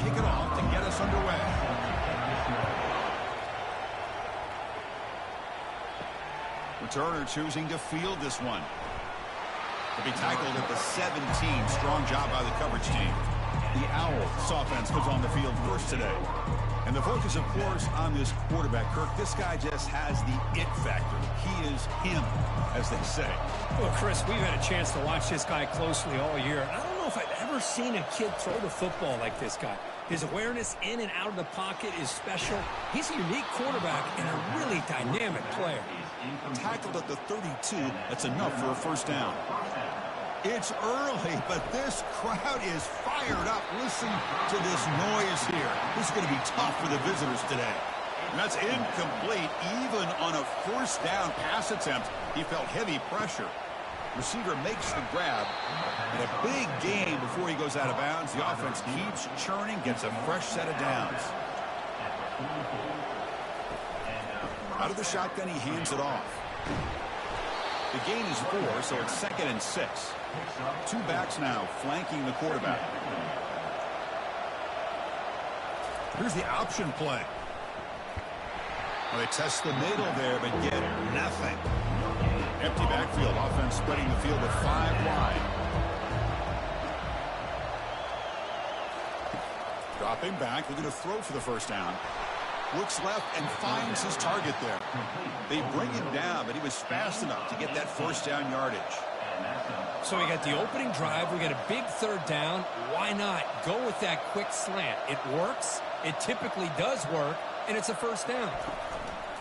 Speaker 6: Kick it off to get us underway. Returner choosing to field this one. To be tackled at the 17. Strong job by the coverage team. The Owls offense comes on the field first today. And the focus, of course, on this quarterback, Kirk. This guy just has the it factor. He is him, as they say.
Speaker 7: Well, Chris, we've had a chance to watch this guy closely all year. I don't know if I've ever seen a kid throw the football like this guy. His awareness in and out of the pocket is special. He's a unique quarterback and a really dynamic player.
Speaker 6: Tackled at the 32. That's enough for a first down. It's early, but this crowd is fired up. Listen to this noise here. This is going to be tough for the visitors today. And that's incomplete. Even on a first down pass attempt, he felt heavy pressure. Receiver makes the grab. And a big gain before he goes out of bounds. The offense keeps churning, gets a fresh set of downs. Out of the shotgun, he hands it off. The gain is 4, so it's 2nd and 6. 2 backs now flanking the quarterback. Here's the option play. Well, they test the middle there, but get nothing. Empty backfield. Offense spreading the field with 5 wide. Dropping back. They're going to throw for the first down. Looks left and finds his target there. They bring him down, but he was fast enough to get that first down yardage.
Speaker 7: So we got the opening drive. We got a big 3rd down. Why not go with that quick slant? It works. It typically does work, and it's a first down.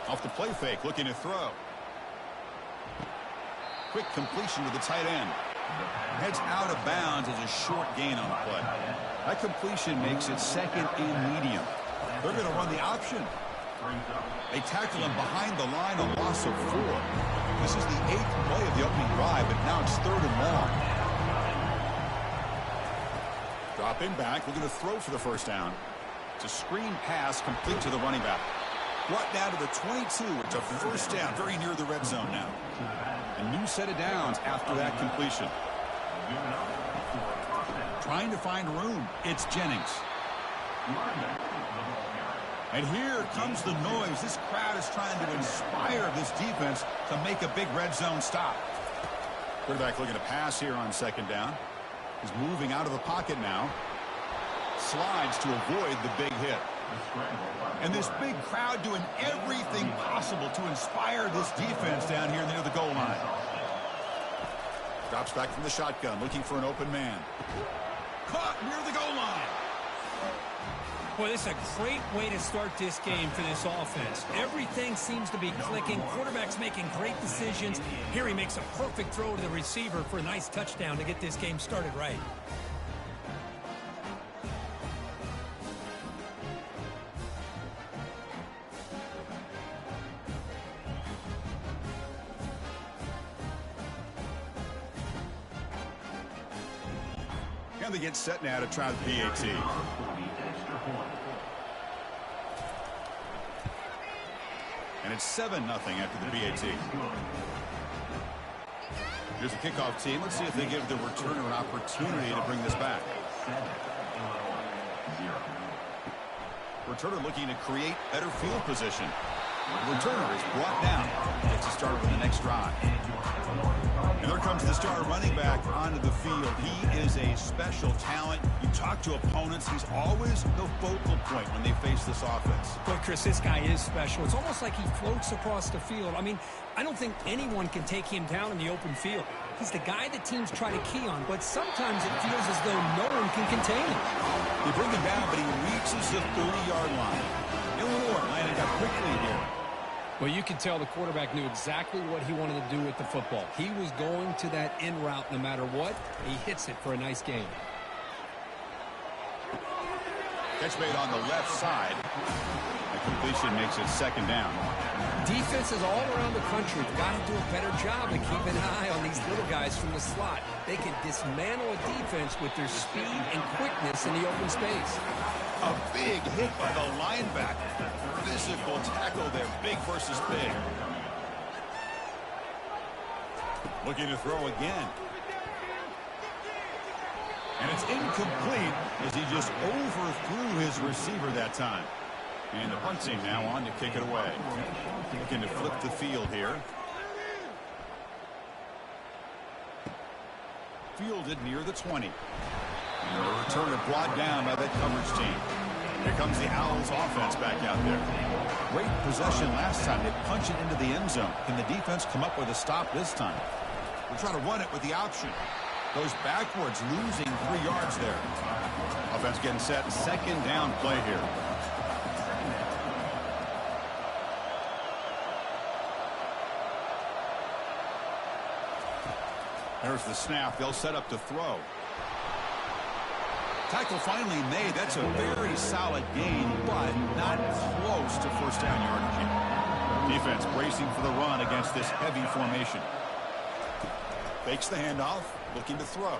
Speaker 6: Off the play fake, looking to throw. Quick completion to the tight end. Heads out of bounds as a short gain on the play. That completion makes it second and medium. They're going to run the option. They tackle him behind the line, a loss of 4. This is the 8th play of the opening drive, but now it's 3rd and long. Dropping back, looking to throw for the first down. It's a screen pass complete to the running back. Brought down to the 22. It's a first down, very near the red zone now. A new set of downs after that completion. Trying to find room. It's Jennings. And here comes the noise. This crowd is trying to inspire this defense to make a big red zone stop. Quarterback looking to pass here on second down. He's moving out of the pocket now. Slides to avoid the big hit. And this big crowd doing everything possible to inspire this defense down here near the goal line. Drops back from the shotgun, looking for an open man. Caught near the goal line.
Speaker 7: Boy, this is a great way to start this game for this offense. Everything seems to be clicking. Quarterback's making great decisions. Here he makes a perfect throw to the receiver for a nice touchdown to get this game started right.
Speaker 6: And they get set now to try the PAT. And it's 7-0 after the PAT. Here's the kickoff team. Let's see if they give the returner an opportunity to bring this back. Returner looking to create better field position. The returner is brought down. Gets to start with the next drive. And there comes the star running back onto the field. He is a special talent. You talk to opponents, he's always the focal point when they face this offense.
Speaker 7: Boy, Chris, this guy is special. It's almost like he floats across the field. I mean, I don't think anyone can take him down in the open field. He's the guy that teams try to key on, but sometimes it feels as though no one can contain him.
Speaker 6: They bring him down, but he reaches the 30-yard line. Illinois landing up quickly here.
Speaker 7: Well, you can tell the quarterback knew exactly what he wanted to do with the football. He was going to that in route no matter what. He hits it for a nice gain.
Speaker 6: Catch made on the left side. The completion makes it second down.
Speaker 7: Defenses all around the country have got to do a better job of keeping an eye on these little guys from the slot. They can dismantle a defense with their speed and quickness in the open space.
Speaker 6: A big hit by the linebacker. Physical tackle there, big versus big. Looking to throw again. And it's incomplete as he just overthrew his receiver that time. And the punt team now on to kick it away. Looking to flip the field here. Fielded near the 20. And the returner brought down by that coverage team. Here comes the Owls offense back out there. Great possession last time. They punch it into the end zone. Can the defense come up with a stop this time? We'll try to run it with the option. Goes backwards, losing 3 yards there. Offense getting set. Second down play here. There's the snap. They'll set up to throw. Tackle finally made. That's a very solid gain, but not close to first down yardage yet. Defense bracing for the run against this heavy formation. Fakes the handoff, looking to throw.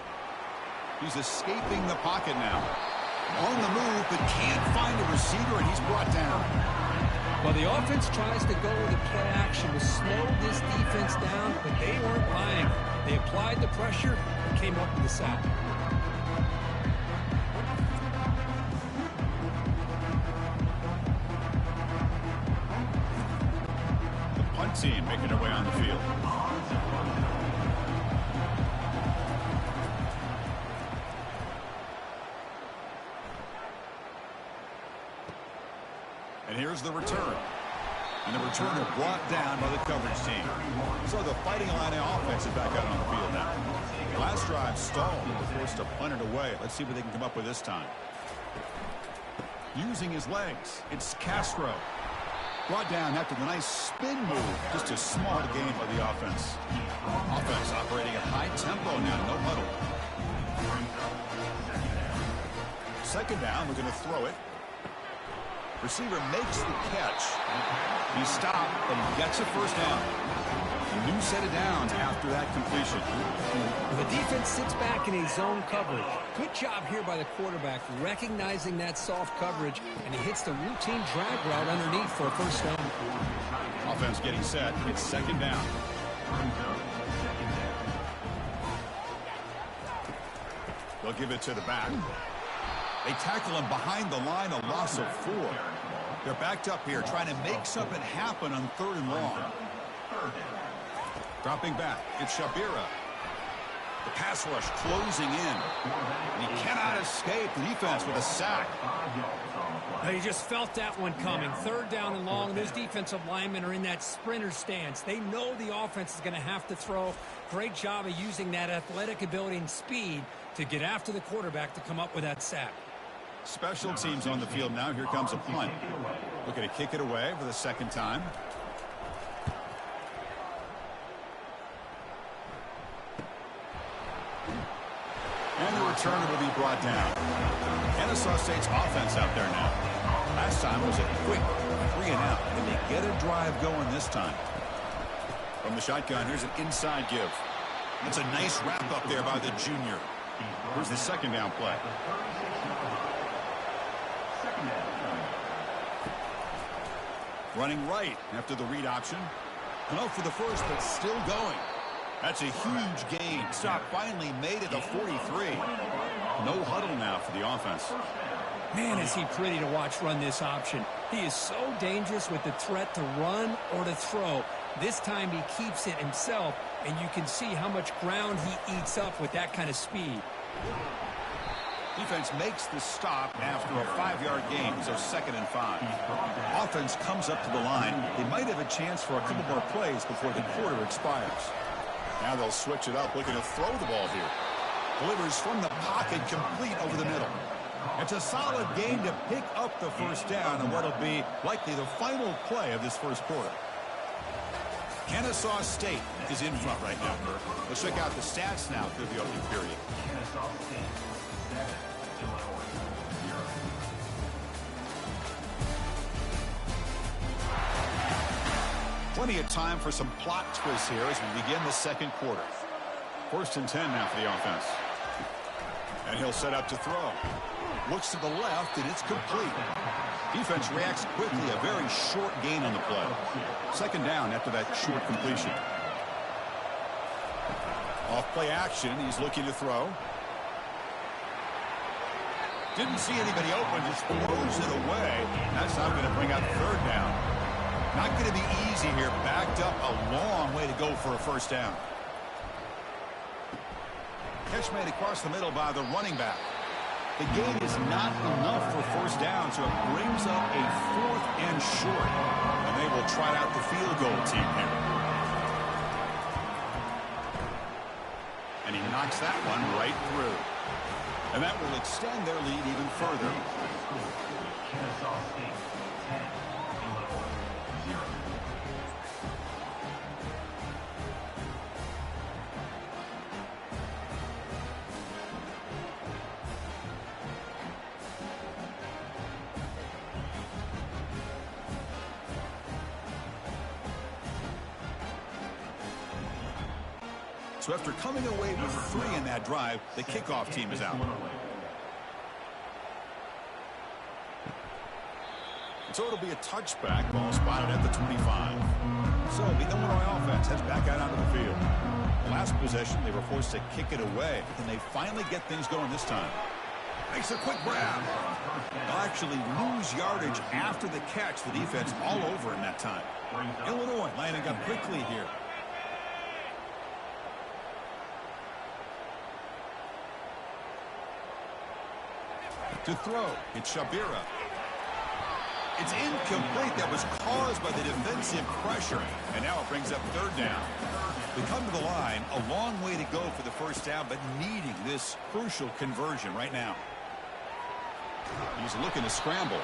Speaker 6: He's escaping the pocket now. On the move, but can't find a receiver, and he's brought down.
Speaker 7: Well, the offense tries to go with the play action to slow this defense down, but they weren't buying. They applied the pressure and came up with the sack.
Speaker 6: Team making their way on the field. And here's the return. And the returner brought down by the coverage team. So the Fighting Illini offense is back out on the field now. Last drive stalled. They're forced to punt it away. Let's see what they can come up with this time. Using his legs, it's Castro. Brought down after the nice spin move. Just a small gain by the offense. Offense operating at high tempo now. No second down. We're going to throw it. Receiver makes the catch. He stopped, but he gets a first down. A new set of downs after that completion.
Speaker 7: The defense sits back in a zone coverage. Good job here by the quarterback, recognizing that soft coverage, and he hits the routine drag route underneath for a first down.
Speaker 6: Offense getting set. It's second down. They'll give it to the back. They tackle him behind the line, a loss of 4. They're backed up here, trying to make something happen on 3rd and long. Dropping back, it's Shabira. The pass rush closing in. And he cannot escape the defense with a sack.
Speaker 7: He just felt that one coming. 3rd down and long. Those defensive linemen are in that sprinter stance. They know the offense is going to have to throw. Great job of using that athletic ability and speed to get after the quarterback to come up with that sack.
Speaker 6: Special teams on the field now. Here comes a punt. Looking to kick it away for the second time. And the returner will be brought down. Kennesaw State's offense out there now. Last time was a quick 3-and-out. And they get a drive going this time. From the shotgun, here's an inside give. That's a nice wrap up there by the junior. Here's the second down play. Running right after the read option. And out for the first, but still going. That's a huge gain. Stop finally made it a 43. No huddle now for the offense.
Speaker 7: Man, is he pretty to watch run this option. He is so dangerous with the threat to run or to throw. This time he keeps it himself, and you can see how much ground he eats up with that kind of speed.
Speaker 6: Defense makes the stop after a 5-yard gain, so 2nd and 5. Offense comes up to the line. They might have a chance for a couple more plays before the quarter expires. Now they'll switch it up, looking to throw the ball here. Delivers from the pocket, complete over the middle. It's a solid gain to pick up the first down and what'll be likely the final play of this first quarter. Kennesaw State is in front right now. Let's check out the stats now through the opening period.
Speaker 5: Kennesaw State 7, Illinois 0.
Speaker 6: Plenty of time for some plot twists here as we begin the second quarter. 1st and 10 now for the offense. And he'll set up to throw. Looks to the left, and it's complete. Defense reacts quickly, a very short gain on the play. 2nd down after that short completion. Off play action, he's looking to throw. Didn't see anybody open, just throws it away. That's not going to bring out 3rd down. Not going to be easy here. Backed up a long way to go for a first down. Catch made across the middle by the running back. The gain is not enough for first down, so it brings up a 4th and short. And they will try out the field goal team here. And he knocks that one right through. And that will extend their lead even further.
Speaker 5: Kennesaw State 10, Illinois 0.
Speaker 6: So after coming away with 3 in that drive, the kickoff team is out. So it'll be a touchback, ball spotted at the 25. So the Illinois offense heads back out onto the field. Last possession, they were forced to kick it away, and they finally get things going this time. Makes a quick grab. They'll actually lose yardage after the catch. The defense all over in that time. Illinois lining up quickly here. To throw, it's Shabira. It's incomplete. That was caused by the defensive pressure. And now it brings up 3rd down. They come to the line, a long way to go for the first down, but needing this crucial conversion right now. He's looking to scramble.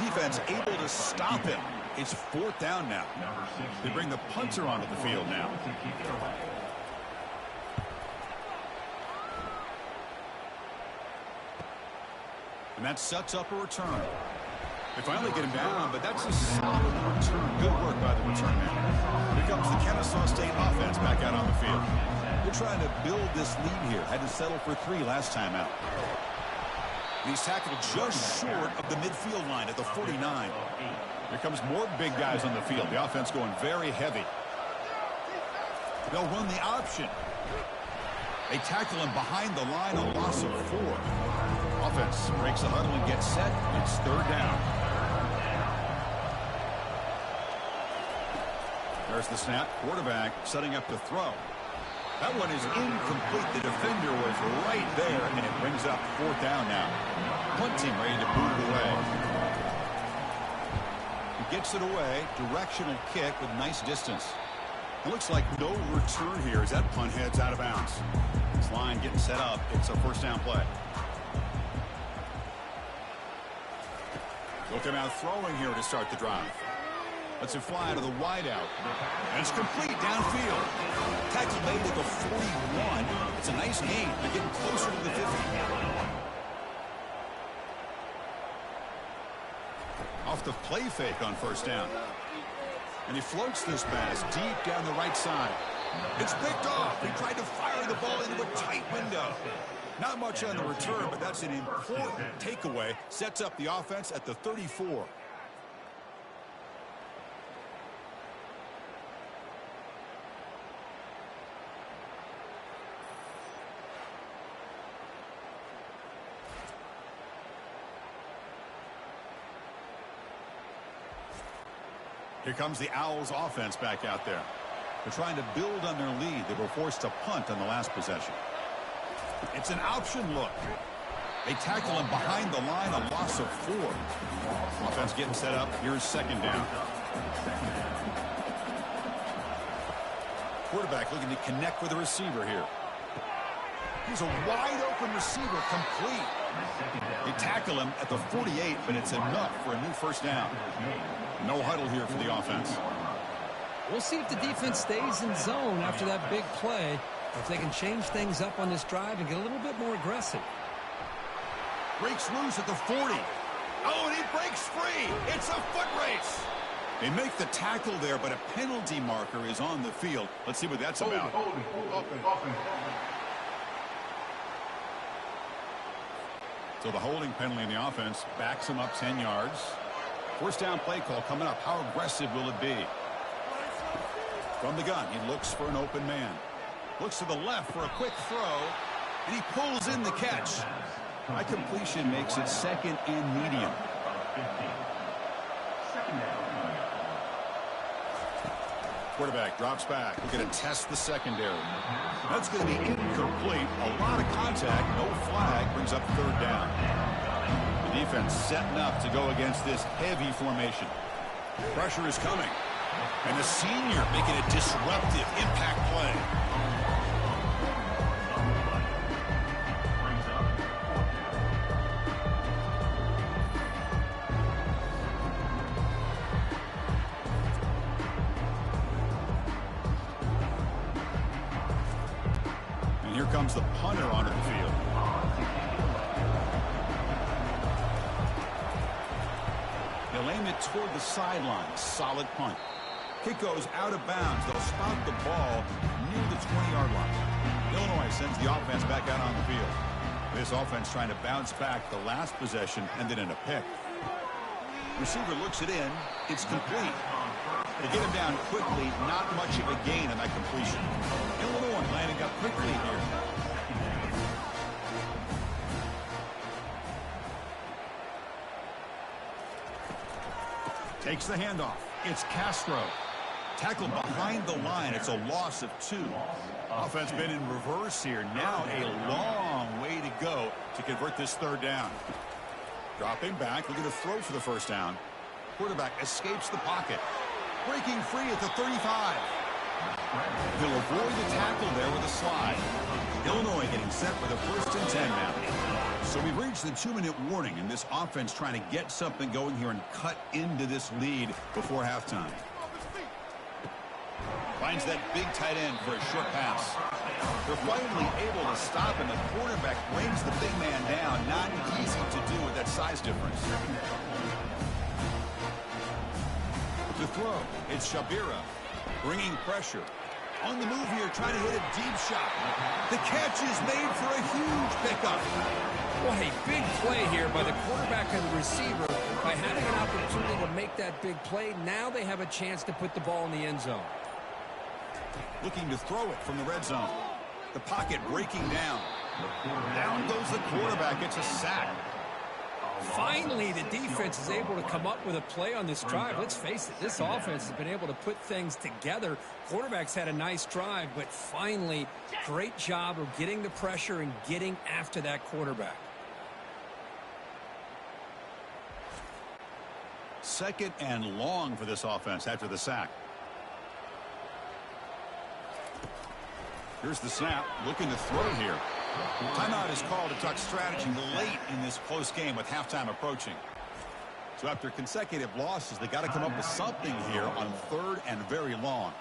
Speaker 6: Defense able to stop him. It's 4th down now. They bring the punter onto the field now. And that sets up a return. They finally get him down, but that's a solid return. Good work by the return man. Here comes the Kennesaw State offense back out on the field. They're trying to build this lead here. Had to settle for 3 last time out. And he's tackled just short of the midfield line at the 49. Here comes more big guys on the field. The offense going very heavy. They'll run the option. They tackle him behind the line, a loss of 4. Offense breaks the huddle and gets set. It's 3rd down. There's the snap. Quarterback setting up to throw. That one is incomplete. The defender was right there, and it brings up 4th down now. Punt team ready to boot it away. He gets it away. Directional kick with nice distance. It looks like no return here as that punt heads out of bounds. This line getting set up. It's a 1st down play. Look him out throwing here to start the drive. Lets it fly to the wideout. And it's complete downfield. Tackle made at the 41. It's a nice gain. They're getting closer to the 50. Off the play fake on 1st down. And he floats this pass deep down the right side. It's picked off. He tried to fire the ball into a tight window. Not much on the return, but that's an important takeaway. Sets up the offense at the 34. Here comes the Owls offense back out there. They're trying to build on their lead. They were forced to punt on the last possession. It's an option look. They tackle him behind the line, a loss of 4. Offense getting set up. Here's 2nd down. Quarterback looking to connect with the receiver here. He's a wide open receiver, complete. They tackle him at the 48, but it's enough for a new 1st down. No huddle here for the offense.
Speaker 7: We'll see if the defense stays in zone after that big play, or if they can change things up on this drive and get a little bit more aggressive.
Speaker 6: Breaks loose at the 40. Oh, and he breaks free. It's a foot race. They make the tackle there, but a penalty marker is on the field. Let's see what that's about. So the holding penalty in the offense backs him up 10 yards. 1st down play call coming up. How aggressive will it be? From the gun, he looks for an open man. Looks to the left for a quick throw, and he pulls in the catch. High completion makes it 2nd and medium. Quarterback drops back. We're going to test the secondary. That's going to be incomplete. A lot of contact. No flag. Brings up 3rd down. The defense setting up to go against this heavy formation. Pressure is coming. And the senior making a disruptive impact play. And here comes the punter onto the field. They'll aim it toward the sideline. Solid punt. Kick goes out of bounds. They'll spot the ball near the 20-yard line. Illinois sends the offense back out on the field. This offense trying to bounce back the last possession, ended in a pick. Receiver looks it in. It's complete. They get him down quickly. Not much of a gain on that completion. Illinois landing up quickly here. Takes the handoff. It's Castro. Tackled behind the line. It's a loss of 2. Offense been in reverse here. Now a long way to go to convert this 3rd down. Dropping back. Looking to throw for the 1st down. Quarterback escapes the pocket. Breaking free at the 35. He'll avoid the tackle there with a slide. Illinois getting set for the 1st and 10 now. So we've reached the 2-minute warning, and this offense trying to get something going here and cut into this lead before halftime. Finds that big tight end for a short pass. They're finally able to stop him. The quarterback brings the big man down. Not easy to do with that size difference. To throw, it's Shabira. Bringing pressure. On the move here, trying to hit a deep shot. The catch is made for a huge pickup.
Speaker 7: Well, hey, big play here by the quarterback and the receiver. By having an opportunity to make that big play, now they have a chance to put the ball in the end zone.
Speaker 6: Looking to throw it from the red zone. The pocket breaking down. Down goes the quarterback. It's a sack.
Speaker 7: Finally, the defense is able to come up with a play on this drive. Let's face it, this offense has been able to put things together. Quarterback's had a nice drive, but finally, great job of getting the pressure and getting after that quarterback.
Speaker 6: Second and long for this offense after the sack. Here's the snap. Looking to throw here. Timeout is called to talk strategy late in this close game with halftime approaching. So after consecutive losses, they got to come up with something here on third and very long.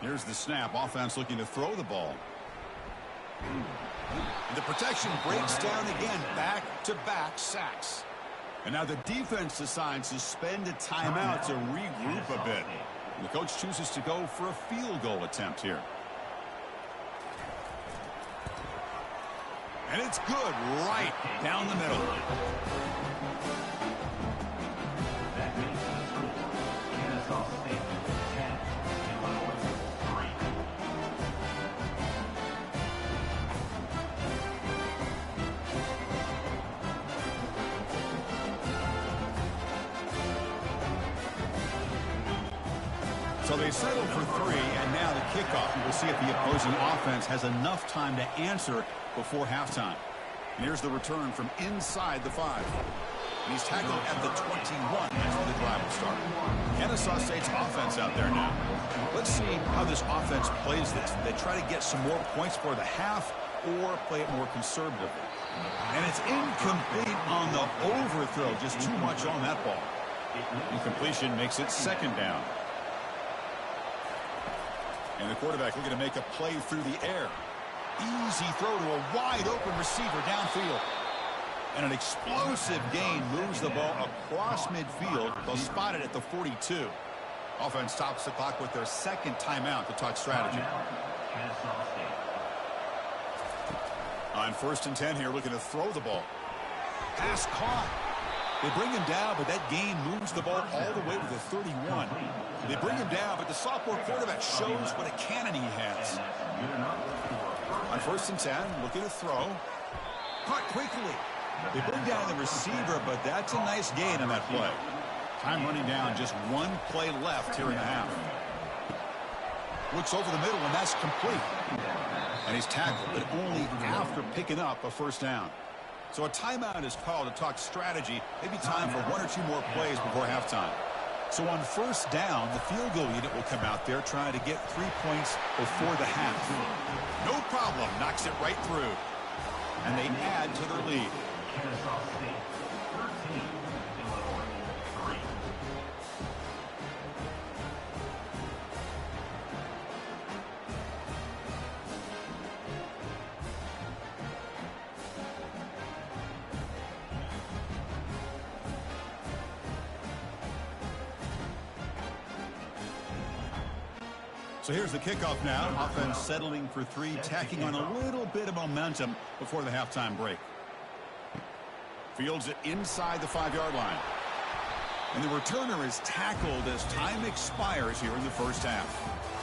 Speaker 6: Here's the snap. Offense looking to throw the ball. And the protection breaks down again. Back-to-back sacks. And now the defense decides to spend a timeout to regroup a bit. And the coach chooses to go for a field goal attempt here. And it's good right down the middle.
Speaker 5: That makes the score Kennesaw State 10, Illinois 3.
Speaker 6: So they settle for 3, and now the kickoff. We'll see if the opposing offense has enough time to answer before halftime. And here's the return from inside the 5. And he's tackled at the 21 as the drive will start. Kennesaw State's offense out there now. Let's see how this offense plays this. They try to get some more points for the half or play it more conservatively. And it's incomplete on the overthrow. Just too much on that ball. Incompletion makes it second down. And the quarterback looking to make a play through the air. Easy throw to a wide-open receiver downfield. And an explosive gain moves the ball across midfield. They'll spot it at the 42. Offense stops the clock with their second timeout to talk strategy. On 1st and 10 here, looking to throw the ball. Pass caught. They bring him down, but that gain moves the ball all the way to the 31. They bring him down, but the sophomore quarterback shows what a cannon he has. On 1st and 10, looking to throw. Caught quickly. They bring down the receiver, but that's a nice gain on that play. Time running down, just one play left here in the half. Looks over the middle, and that's complete. And he's tackled, but only after picking up a first down. So a timeout is called to talk strategy. Maybe time for 1 or 2 more plays before halftime. So on 1st down, the field goal unit will come out there trying to get 3 points before the half. No problem. Knocks it right through. And they add to their lead.
Speaker 5: Kennesaw State 13, Illinois 3.
Speaker 6: So here's the kickoff now. Offense settling for 3, tacking on a little bit of momentum before the halftime break. Fields it inside the 5-yard line. And the returner is tackled as time expires here in the first half.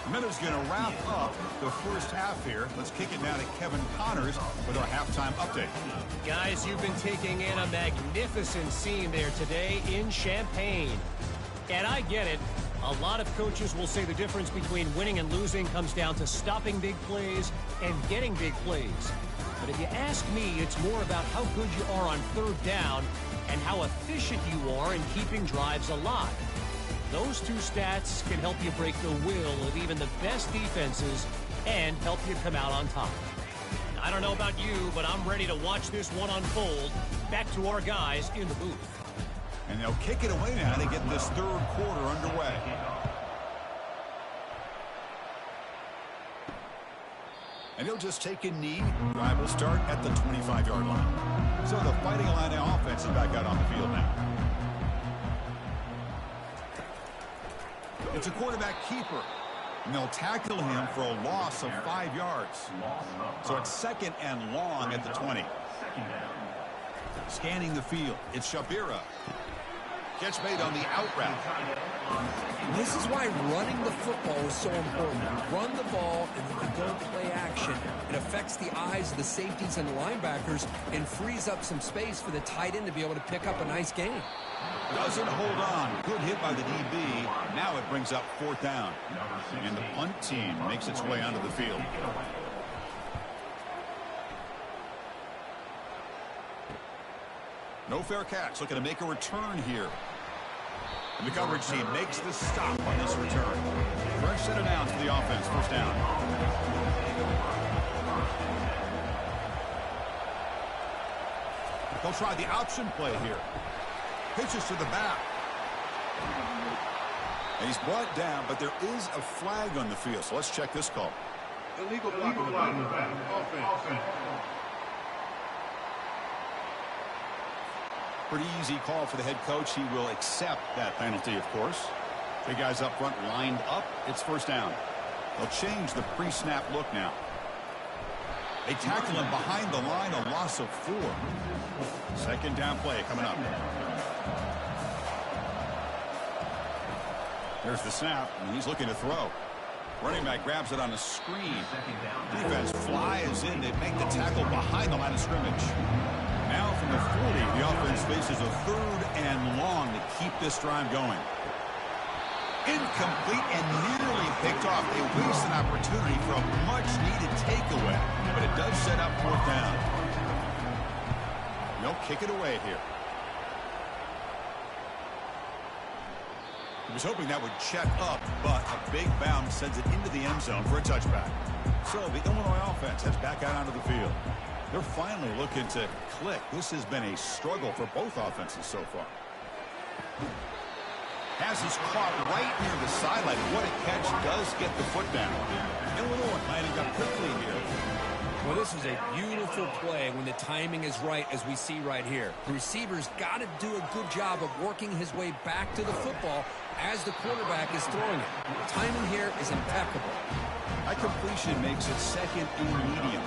Speaker 6: The Minnows going to wrap up the first half here. Let's kick it now to Kevin Connors with our halftime update.
Speaker 4: Guys, you've been taking in a magnificent scene there today in Champaign. And I get it. A lot of coaches will say the difference between winning and losing comes down to stopping big plays and getting big plays. But if you ask me, it's more about how good you are on 3rd down and how efficient you are in keeping drives alive. Those 2 stats can help you break the will of even the best defenses and help you come out on top. I don't know about you, but I'm ready to watch this one unfold. Back to our guys in the booth.
Speaker 6: And they'll kick it away now to get this third quarter underway. And he'll just take a knee. Drive will start at the 25-yard line. So the Fighting Illini offense is back out on the field now. It's a quarterback keeper. And they'll tackle him for a loss of 5 yards. So it's 2nd and long at the 20. Scanning the field, it's Shabira. Catch made on the out route.
Speaker 2: This is why running the football is so important. Run the ball, and when you don't play action, it affects the eyes of the safeties and the linebackers and frees up some space for the tight end to be able to pick up a nice gain.
Speaker 6: Doesn't hold on. Good hit by the DB. Now it brings up 4th down. And the punt team makes its way onto the field. No fair catch. Looking to make a return here. And the coverage team makes the stop on this return. Fresh set of downs for the offense. 1st down. They'll try the option play here. Pitches to the back. And he's brought down, but there is a flag on the field. So let's check this call.
Speaker 5: Illegal block in the back. Offense.
Speaker 6: Pretty easy call for the head coach. He will accept that penalty, of course. The guys up front lined up. It's 1st down. They'll change the pre-snap look now. They tackle him behind the line, a loss of 4. 2nd down play coming up. There's the snap, and he's looking to throw. Running back grabs it on a screen. Defense flies in. They make the tackle behind the line of scrimmage. Now from the 40, the offense faces a 3rd and long to keep this drive going. Incomplete and nearly picked off. They waste an opportunity for a much-needed takeaway, but it does set up 4th down. They'll kick it away here. He was hoping that would check up, but a big bounce sends it into the end zone for a touchback. So the Illinois offense heads back out onto the field. They're finally looking to click. This has been a struggle for both offenses so far. Has his caught right near the sideline. What a catch. Does get the foot down. Illinois lining up quickly here.
Speaker 2: Well, this is a beautiful play when the timing is right, as we see right here. The receiver's got to do a good job of working his way back to the football as the quarterback is throwing it. The timing here is impeccable.
Speaker 6: That completion makes it 2nd and medium.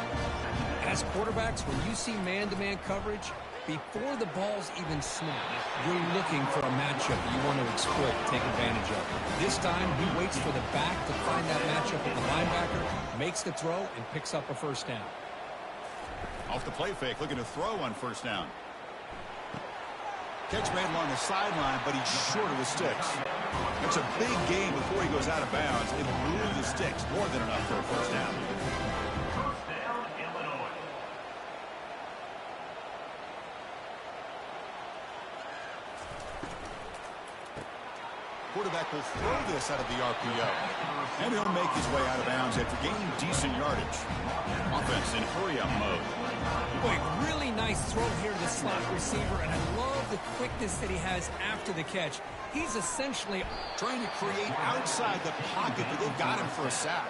Speaker 2: As quarterbacks, when you see man-to-man coverage, before the ball's even snapped, you're looking for a matchup that you want to exploit, take advantage of. This time, he waits for the back to find that matchup with the linebacker, makes the throw, and picks up a 1st down.
Speaker 6: Off the play fake, looking to throw on 1st down. Catch made along the sideline, but he's short of the sticks. It's a big gain before he goes out of bounds. It blew the sticks, more than enough for a 1st down. Quarterback will throw this out of the RPO. And he'll make his way out of bounds after gaining decent yardage. Offense in hurry-up mode.
Speaker 2: Boy, really nice throw here to the slot receiver, and I love the quickness that he has after the catch. He's essentially
Speaker 6: trying to create outside the pocket, but they've got him for a sack.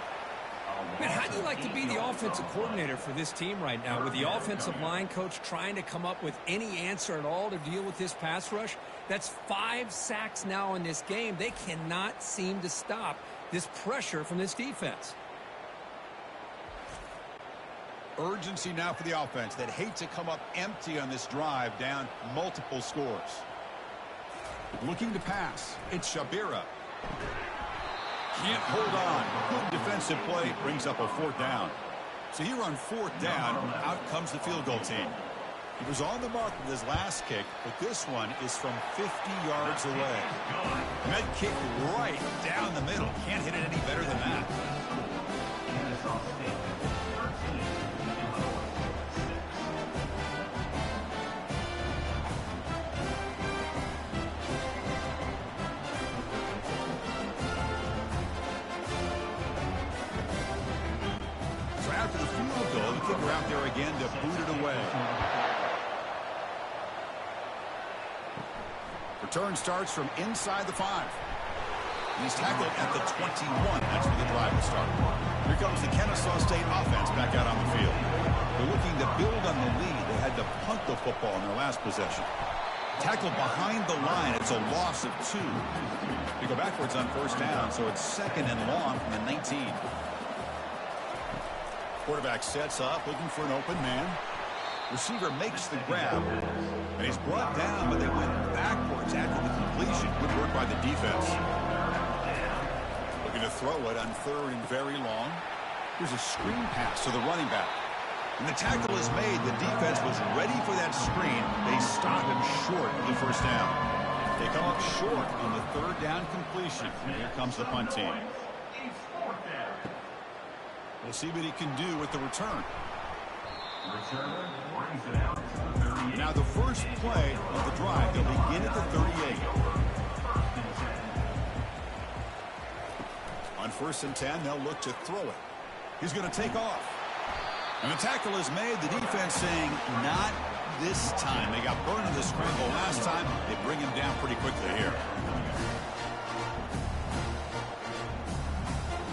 Speaker 2: Man, how do you like to be the offensive coordinator for this team right now, with the offensive line coach trying to come up with any answer at all to deal with this pass rush? That's 5 sacks now in this game. They cannot seem to stop this pressure from this defense.
Speaker 6: Urgency now for the offense that hate to come up empty on this drive, down multiple scores. Looking to pass. It's Shabira. Can't hold on. Good defensive play. Brings up a 4th down. So here on 4th down, out comes the field goal team. He was on the mark with his last kick, but this one is from 50 yards away. And that kick right down the middle. Can't hit it any better than that. So after the field goal, the kicker out there again to boot it away. Return starts from inside the 5. He's tackled at the 21. That's where the drive will start. Here comes the Kennesaw State offense back out on the field. They're looking to build on the lead. They had to punt the football in their last possession. Tackled behind the line. It's a loss of 2. They go backwards on first down, so it's 2nd and long from the 19. Quarterback sets up, looking for an open man. Receiver makes the grab, and he's brought down, but they went backwards after the completion. Good work by the defense. Looking to throw it on 3rd and very long. Here's a screen pass to the running back. When the tackle is made, the defense was ready for that screen. They stop him short of the first down. They come up short on the 3rd down completion. Here comes the punt team. We'll see what he can do with the return. Now the first play of the drive, they'll begin at the 38. On 1st and 10, they'll look to throw it. He's going to take off. And the tackle is made. The defense saying, not this time. They got burned in the scramble last time. They bring him down pretty quickly here.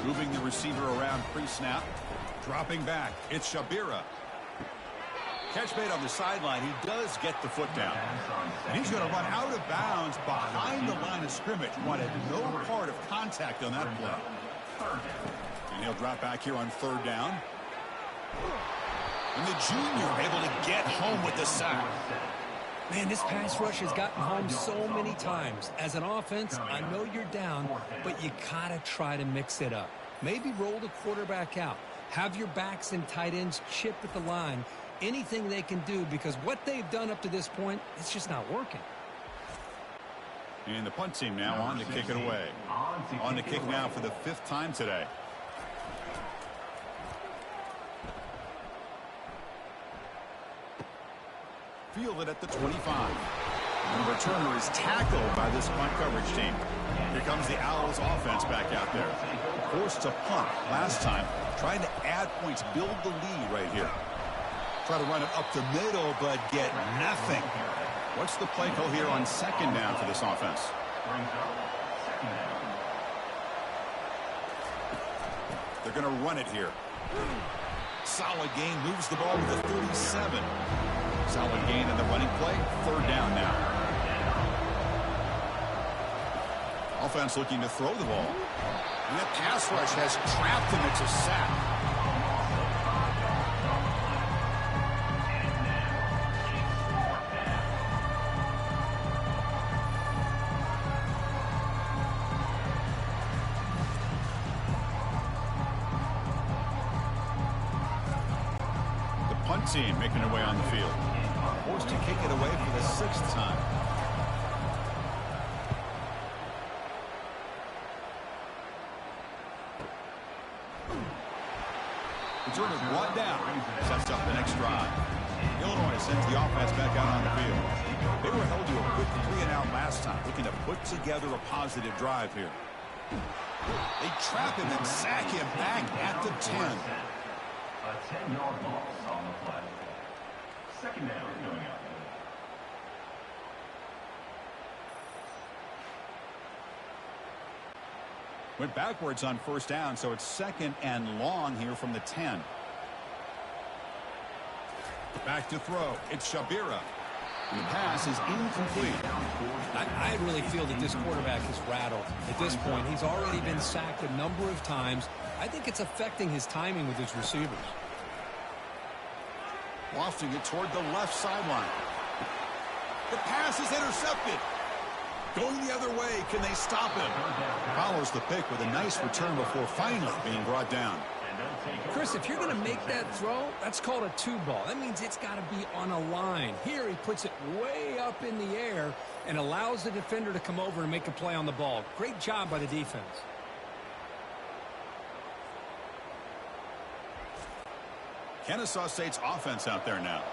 Speaker 6: Moving the receiver around pre-snap. Dropping back. It's Shabira. Catch made on the sideline. He does get the foot down. And he's going to run out of bounds behind the line of scrimmage. Wanted no part of contact on that play. And he'll drop back here on 3rd down. And the junior able to get home with the sack.
Speaker 7: Man, this pass rush has gotten home so many times. As an offense, I know you're down, but you gotta try to mix it up. Maybe roll the quarterback out. Have your backs and tight ends chip at the line. Anything they can do, because what they've done up to this point, it's just not working.
Speaker 6: And the punt team now on to kick it away. On to kick now for the 5th time today. Fielded at the 25. And the returner is tackled by this punt coverage team. Here comes the Owls offense back out there. Forced to punt last time. Trying to add points, build the lead right here. Try to run it up the middle, but get nothing. What's the play call here on 2nd down for this offense? They're going to run it here. Solid gain, moves the ball to the 37. Solid gain in the running play. 3rd down now. Offense looking to throw the ball. And that pass rush has trapped him. It's a sack. The punt team making their way on the field. Forced to kick it away for the 6th time. Returner brought down. Sets up the next drive. Illinois sends the offense back out on the field. They were held to a quick 3-and-out last time, looking to put together a positive drive here. They trap him and sack him back at the 10.
Speaker 8: A 10-yard loss on the play. 2nd down going out.
Speaker 6: Went backwards on 1st down, so it's 2nd and long here from the 10. Back to throw. It's Shabira. The pass is incomplete.
Speaker 7: I really feel that this quarterback is rattled. At this point, he's already been sacked a number of times. I think it's affecting his timing with his receivers.
Speaker 6: Lofting it toward the left sideline. The pass is intercepted. Going the other way. Can they stop him? Follows the pick with a nice return before finally being brought down.
Speaker 7: Chris, if you're going to make that throw, that's called a 2-ball. That means it's got to be on a line. Here he puts it way up in the air and allows the defender to come over and make a play on the ball. Great job by the defense.
Speaker 6: Kennesaw State's offense out there now.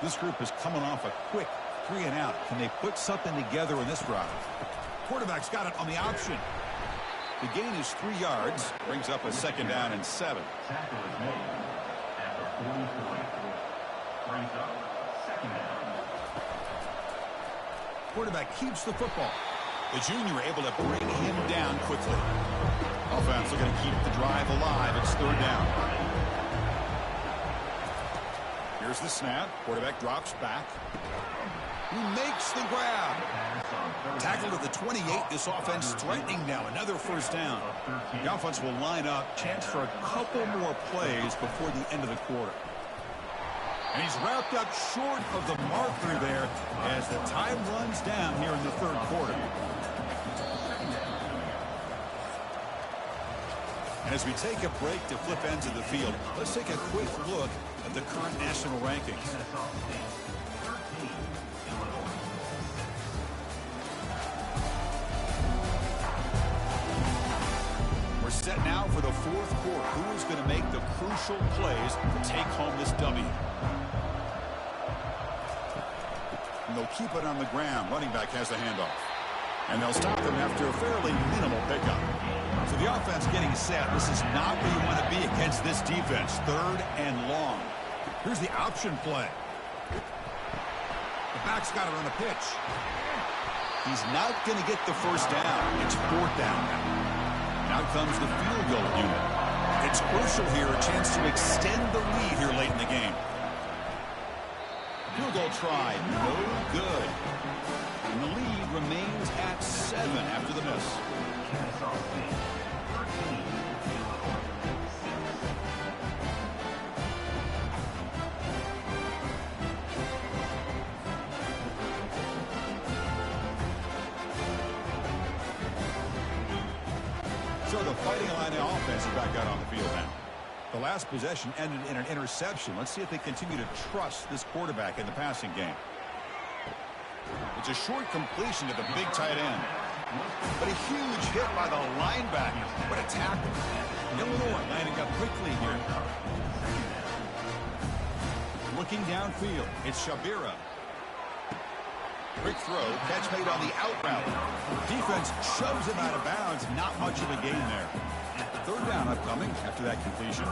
Speaker 6: This group is coming off a quick 3-and-out. Can they put something together in this drive? Quarterback's got it on the option. The gain is 3 yards. Brings up a 2nd down and 7.
Speaker 8: Tackle is made at the 44. Brings up 2nd down.
Speaker 6: Quarterback keeps the football. The junior able to bring him down quickly. Offense looking to keep the drive alive. It's third down. Here's the snap. Quarterback drops back. He makes the grab. Tackled at the 28. This offense threatening now. Another first down. The offense will line up. Chance for a couple more plays before the end of the quarter. And he's wrapped up short of the marker there as the time runs down here in the third quarter. And as we take a break to flip ends of the field, let's take a quick look at the current national rankings. We're set now for the fourth quarter. Who is going to make the crucial plays to take home this W? And they'll keep it on the ground. Running back has the handoff. And they'll stop them after a fairly minimal pickup. So the offense getting set. This is not where you want to be against this defense. Third and long. Here's the option play. The back's got it on the pitch. He's not going to get the first down. It's fourth down now. Now comes the field goal unit. It's crucial here. A chance to extend the lead here late in the game. Field goal try. No good. And the lead remains at 7 after the miss. So the Fighting Illini offense is back out on the field now. The last possession ended in an interception. Let's see if they continue to trust this quarterback in the passing game. It's a short completion to the big tight end. But a huge hit by the linebacker. What a tackle. Illinois lining up quickly here. Looking downfield, it's Shabira. Quick throw, catch made on the out route. Defense shoves him out of bounds. Not much of a gain there. Third down upcoming after that completion.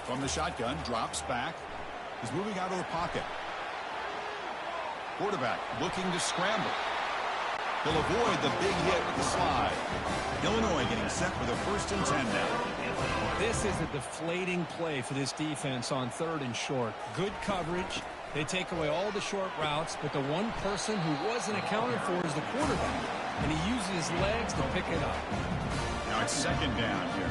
Speaker 6: From the shotgun, drops back. He's moving out of the pocket. Quarterback looking to scramble. He'll avoid the big hit with the slide. Illinois getting set for the 1st and 10 now.
Speaker 7: This is a deflating play for this defense on 3rd and short. Good coverage. They take away all the short routes, but the one person who wasn't accounted for is the quarterback, and he uses his legs to pick it up.
Speaker 6: Now it's 2nd down here.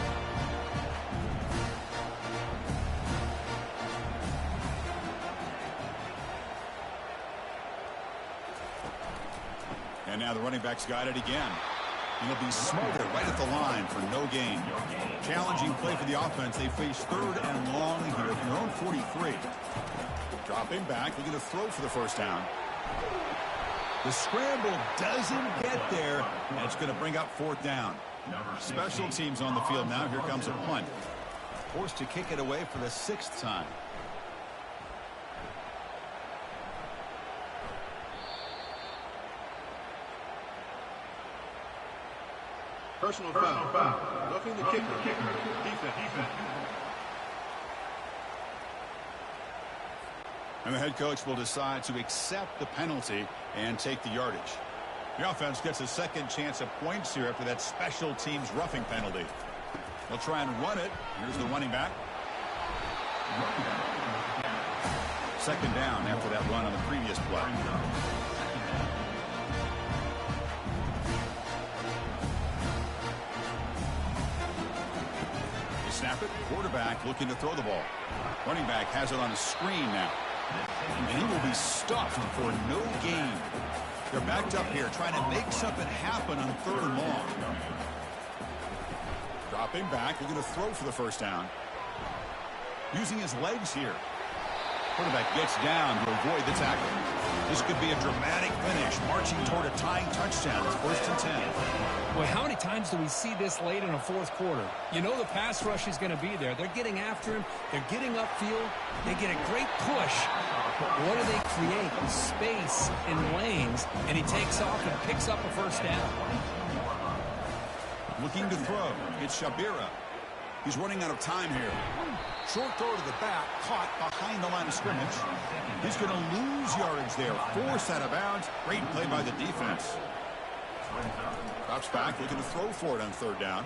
Speaker 6: And now the running back's got it again. And he'll be smothered right at the line for no gain. Challenging play for the offense. They face 3rd and long here from their own 43. Dropping back, looking to throw for the 1st down. The scramble doesn't get there, and it's going to bring up 4th down. Special teams on the field now. Here comes a punt. Forced to kick it away for the 6th time.
Speaker 5: Personal foul. Roughing the kicker. Defense.
Speaker 6: And the head coach will decide to accept the penalty and take the yardage. The offense gets a 2nd chance at points here after that special teams roughing penalty. They'll try and run it. Here's the running back. 2nd down after that run on the previous play. Snap it. Quarterback looking to throw the ball. Running back has it on a screen now. And he will be stuffed for no gain. They're backed up here trying to make something happen on 3rd and long. Dropping back. Looking to throw for the 1st down. Using his legs here. Quarterback gets down to avoid the tackle. This could be a dramatic finish, marching toward a tying touchdown. It's 1st and 10.
Speaker 7: Boy, how many times do we see this late in a 4th quarter? You know the pass rush is going to be there. They're getting after him. They're getting upfield. They get a great push. But what do they create? Space in lanes, and he takes off and picks up a 1st down.
Speaker 6: Looking to throw. It's Shabira. He's running out of time here. Short throw to the back, caught behind the line of scrimmage. He's going to lose yardage there. Forced out of bounds. Great play by the defense. Drops back, looking to throw for it on third down.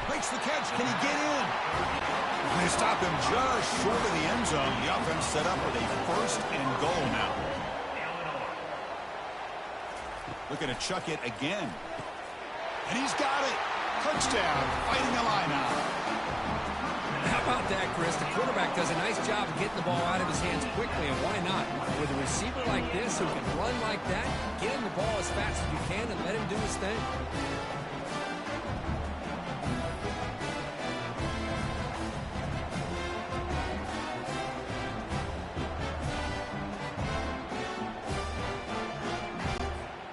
Speaker 6: Makes the catch. Can he get in? And they stop him just short of the end zone. The offense set up with a first and goal now. Looking to chuck it again. And he's got it. Touchdown. Fighting the line out.
Speaker 7: How about that, Chris? The quarterback does a nice job of getting the ball out of his hands quickly, and why not? With a receiver like this who can run like that, get him the ball as fast as you can and let him do his thing.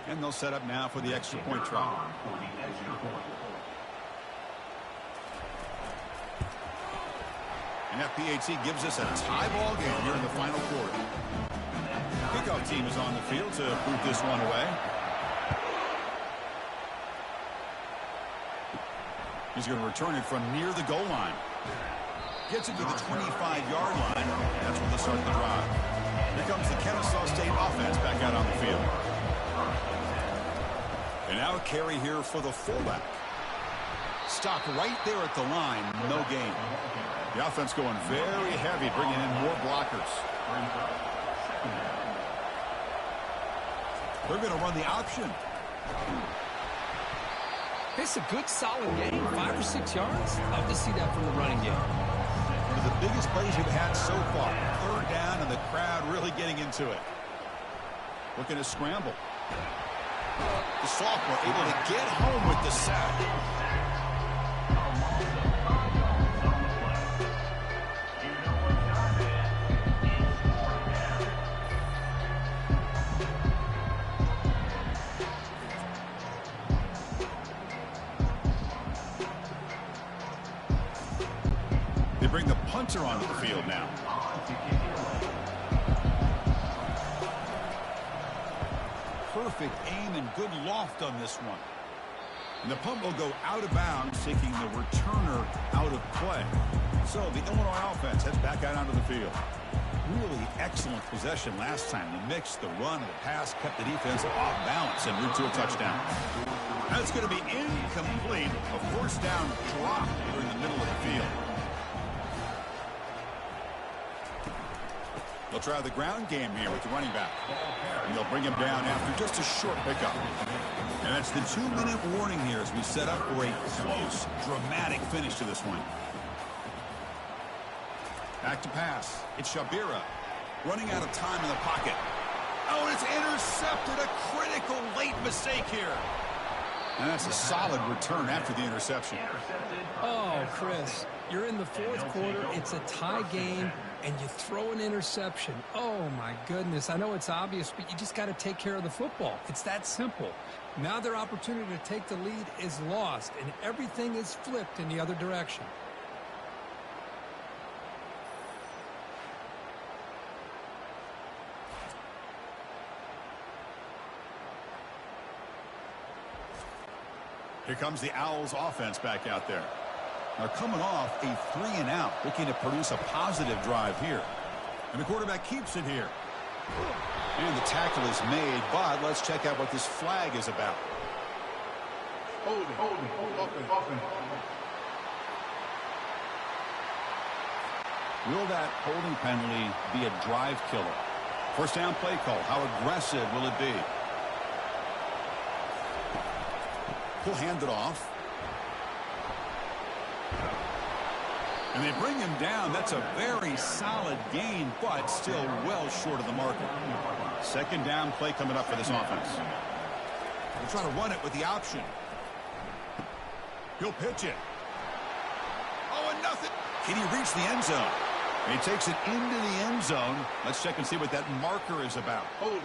Speaker 6: And they'll set up now for the extra point try. And FPHC gives us a tie ball game here in the final quarter. Kickoff team is on the field to boot this one away. He's going to return it from near the goal line. Gets it to the 25-yard line. That's where they'll start the drive. Here comes the Kennesaw State offense back out on the field. And now a carry here for the fullback. Stopped right there at the line. No gain. The offense going very heavy, bringing in more blockers. They're going to run the option.
Speaker 7: It's a good, solid game. 5 or 6 yards. Love to see that from the running game.
Speaker 6: One of the biggest plays we've had so far. Third down, and the crowd really getting into it. Looking to scramble. The sophomore able to get home with the sack. They bring the punter onto the field now. Perfect aim and good loft on this one. And the punt will go out of bounds, taking the returner out of play. So the Illinois offense heads back out onto the field. Really excellent possession last time. The mix, the run, and the pass kept the defense off balance and route to a touchdown. That's going to be incomplete. A first down drop here in the middle of the field. They'll try the ground game here with the running back. And they'll bring him down after just a short pickup. And that's the 2-minute warning here as we set up for a close, dramatic finish to this one. Back to pass. It's Shabira running out of time in the pocket. Oh, and it's intercepted. A critical late mistake here. And that's a solid return after the interception.
Speaker 7: Oh, Chris, you're in the fourth quarter. It's a tie game, and you throw an interception. Oh, my goodness. I know it's obvious, but you just got to take care of the football. It's that simple. Now their opportunity to take the lead is lost, and everything is flipped in the other direction.
Speaker 6: Here comes the Owls offense back out there. They're coming off a 3-and-out, looking to produce a positive drive here. And the quarterback keeps it here. And the tackle is made, but let's check out what this flag is about.
Speaker 5: Holding.
Speaker 6: Will that holding penalty be a drive killer? First down play call. How aggressive will it be? He'll hand it off. And they bring him down. That's a very solid gain, but still well short of the marker. Second down play coming up for this offense. They'll try to run it with the option. He'll pitch it. Oh, and nothing. Can he reach the end zone? He takes it into the end zone. Let's check and see what that marker is about.
Speaker 5: Holding.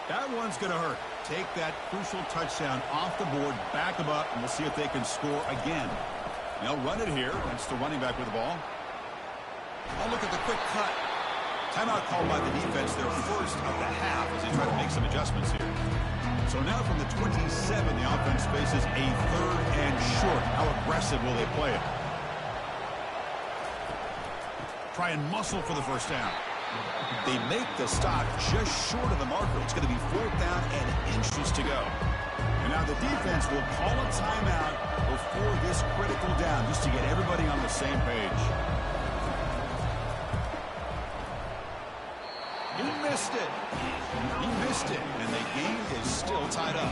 Speaker 6: That one's going to hurt. Take that crucial touchdown off the board, back them up, and we'll see if they can score again. They'll run it here. That's the running back with the ball. Oh, look at the quick cut. Timeout called by the defense, their first of the half, as they try to make some adjustments here. So now from the 27, the offense faces a 3rd and short. How aggressive will they play it? Try and muscle for the first down. They make the stop just short of the marker. It's going to be 4th down and inches to go. And now the defense will call a timeout before this critical down, just to get everybody on the same page. He missed it. He missed it, and the game is still tied up.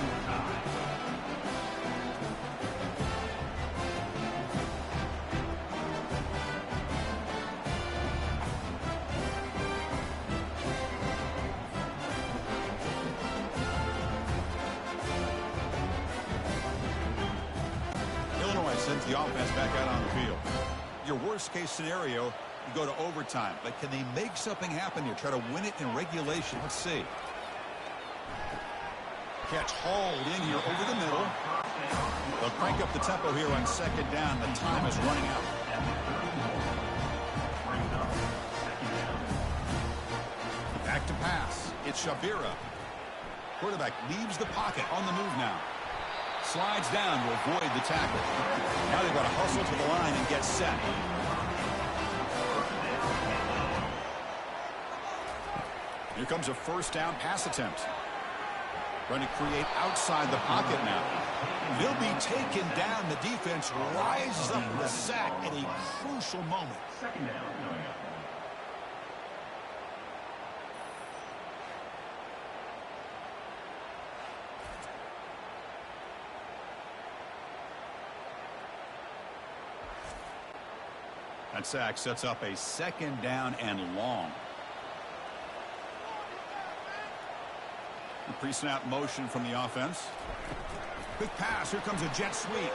Speaker 6: Illinois sends the offense back out on the field. Your worst-case scenario, you go to overtime. But can they make something happen here? Try to win it in regulation. Let's see. Catch hauled in here over the middle. They'll crank up the tempo here on 2nd down. The time is running out. Back to pass. It's Shavira. Quarterback leaves the pocket on the move now. Slides down to avoid the tackle. Now they've got to hustle to the line and get set. Here comes a 1st down pass attempt. Trying to create outside the pocket now. They'll be taken down. The defense rises up with a sack at a crucial moment.
Speaker 8: 2nd down.
Speaker 6: That sack sets up a 2nd down and long. Pre-snap motion from the offense. Quick pass. Here comes a jet sweep.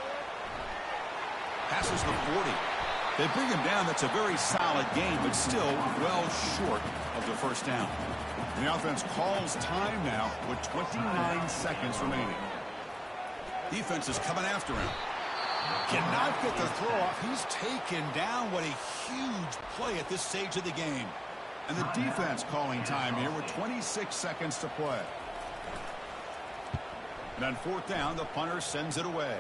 Speaker 6: Passes the 40. They bring him down. That's a very solid game, but still well short of the 1st down. The offense calls time now with 29 seconds remaining. Defense is coming after him. Cannot get the throw off. He's taken down. What a huge play at this stage of the game. And the defense calling time here with 26 seconds to play. And on 4th down, the punter sends it away.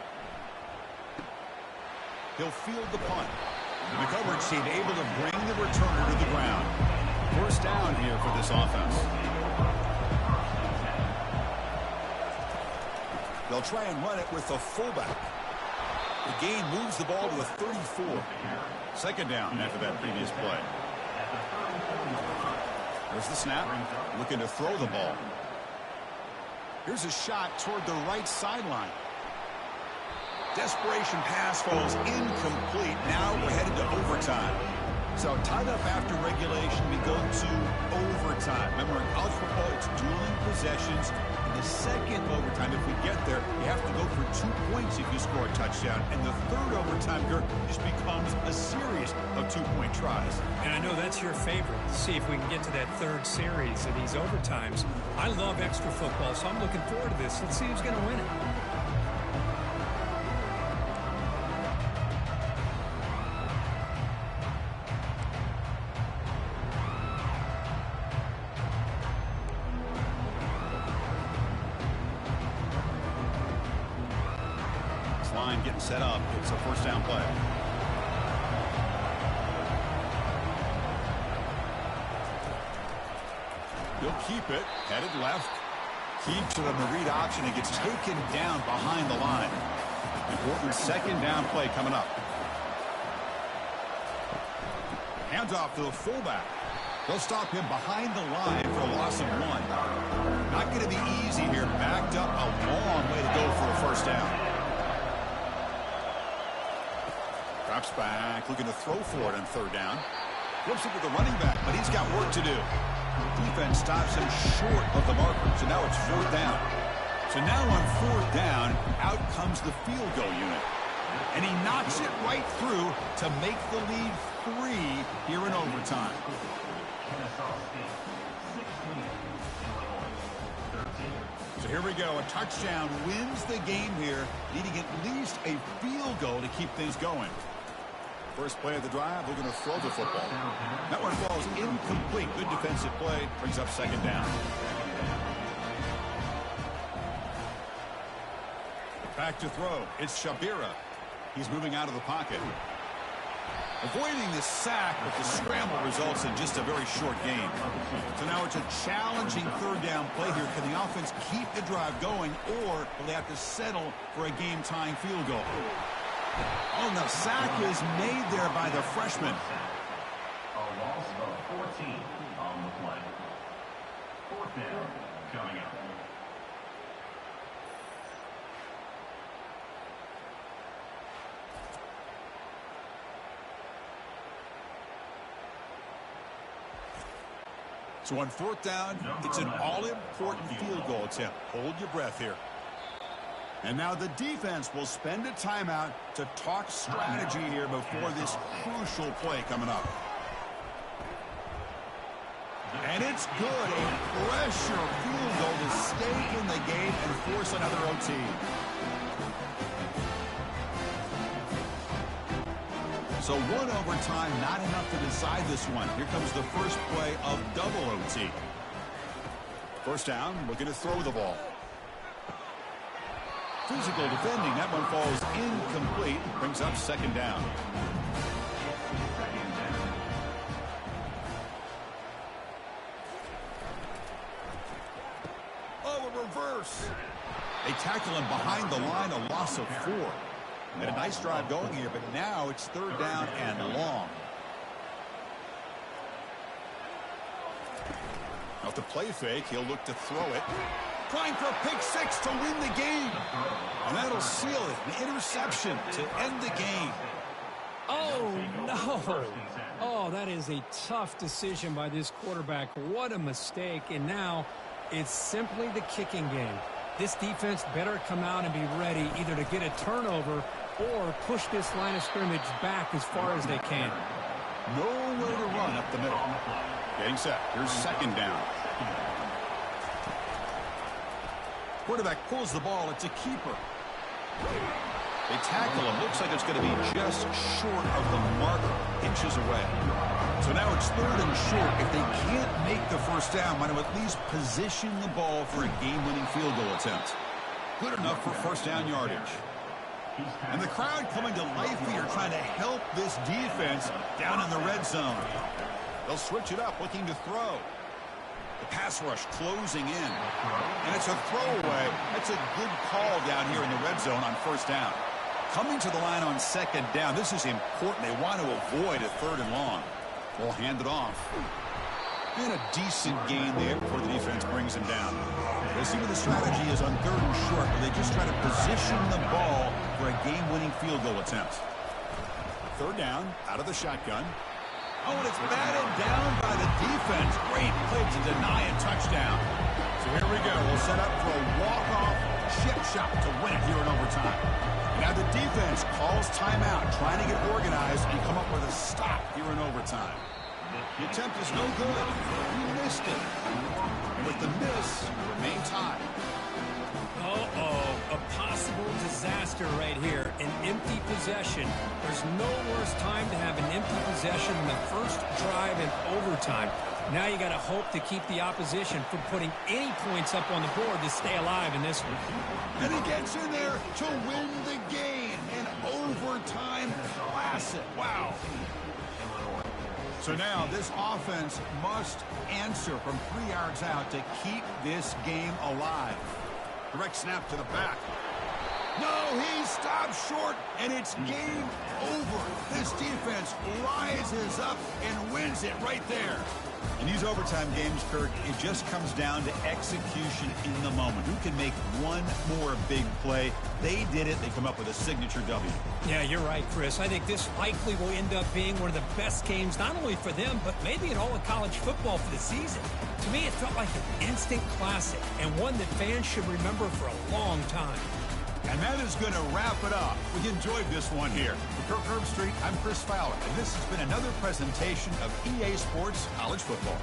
Speaker 6: He'll field the punt. And the coverage team able to bring the returner to the ground. 1st down here for this offense. They'll try and run it with the fullback. The gain moves the ball to a 34. 2nd down after that previous play. There's the snap. Looking to throw the ball. Here's a shot toward the right sideline. Desperation pass falls incomplete. Now we're headed to overtime. So tied up after regulation, we go to overtime. Remember, in college football, it's dueling possessions. In the 2nd overtime, if we get there, you have to go for 2 points if you score a touchdown. And the 3rd overtime, Kirk, just becomes a series of 2-point tries.
Speaker 7: And I know that's your favorite. See if we can get to that 3rd series of these overtimes. I love extra football, so I'm looking forward to this. Let's see who's going to win it.
Speaker 6: Line getting set up. It's a 1st down play. He'll keep it. Headed left. Keeps it on the read option and gets taken down behind the line. Important 2nd down play coming up. Hands off to the fullback. They'll stop him behind the line for a loss of 1. Not going to be easy here. Backed up a long way to go for a 1st down. Drops back, looking to throw for it on 3rd down. Flips it to the running back, but he's got work to do. Defense stops him short of the marker, so now it's 4th down. So now on 4th down, out comes the field goal unit. And he knocks it right through to make the lead 3 here in overtime. So here we go. A touchdown wins the game here, needing at least a field goal to keep things going. First play of the drive, they're going to throw the football. That one falls incomplete. Good defensive play. Brings up second down. Back to throw. It's Shabira. He's moving out of the pocket. Avoiding the sack, but the scramble results in just a very short game. So now it's a challenging third down play here. Can the offense keep the drive going, or will they have to settle for a game-tying field goal? Oh, the sack is made there by the freshman.
Speaker 8: A loss of 14 on the play. Fourth down coming up.
Speaker 6: So on fourth down, it's an all-important field goal attempt. Hold your breath here. And now the defense will spend a timeout to talk strategy here before this crucial play coming up. And it's good. A pressure field goal to stay in the game and force another OT. So one overtime, not enough to decide this one. Here comes the first play of double OT. First down, looking to throw the ball. Physical defending, that one falls incomplete. Brings up second down. Oh, a reverse. They tackle him behind the line, a loss of 4. And a nice drive going here, but now it's third down and long. Off the play fake, he'll look to throw it. Trying for a pick 6 to win the game. And that'll seal it. An interception to end the game.
Speaker 7: Oh, no. Oh, that is a tough decision by this quarterback. What a mistake. And now it's simply the kicking game. This defense better come out and be ready either to get a turnover or push this line of scrimmage back as far as they can.
Speaker 6: Nowhere to run up the middle. Getting set. Here's second down. Quarterback pulls the ball. It's a keeper. They tackle him. Looks like it's going to be just short of the marker. Inches away. So now it's third and short. If they can't make the first down, might have at least position the ball for a game-winning field goal attempt. Good enough for first down yardage. And the crowd coming to life here, trying to help this defense down in the red zone. They'll switch it up, looking to throw. The pass rush closing in. And it's a throwaway. That's a good call down here in the red zone on first down. Coming to the line on second down. This is important. They want to avoid a third and long. Ball handed off. And a decent gain there before the defense brings him down. Let's see what the strategy is on third and short, where they just try to position the ball for a game-winning field goal attempt. Third down, out of the shotgun. Oh, and it's batted down by the defense. Great play to deny a touchdown. So here we go. We'll set up for a walk-off chip shot to win it here in overtime. Now the defense calls timeout, trying to get organized and come up with a stop here in overtime. The attempt is no good. He missed it. And with the miss, remain tied.
Speaker 7: Uh-oh, a possible disaster right here. An empty possession. There's no worse time to have an empty possession than the first drive in overtime. Now you got to hope to keep the opposition from putting any points up on the board to stay alive in this one.
Speaker 6: And he gets in there to win the game. An overtime classic. Wow. So now this offense must answer from 3 yards out to keep this game alive. Direct snap to the back. No, he stops short, and it's game over. This defense rises up and wins it right there. In these overtime games, Kirk, it just comes down to execution in the moment. Who can make one more big play? They did it. They come up with a signature W.
Speaker 7: Yeah, you're right, Chris. I think this likely will end up being one of the best games, not only for them, but maybe in all of college football for the season. To me, it felt like an instant classic and one that fans should remember for a long time.
Speaker 6: And that is going to wrap it up. We enjoyed this one here. For Kirk Herbstreit, I'm Chris Fowler, and this has been another presentation of EA Sports College Football.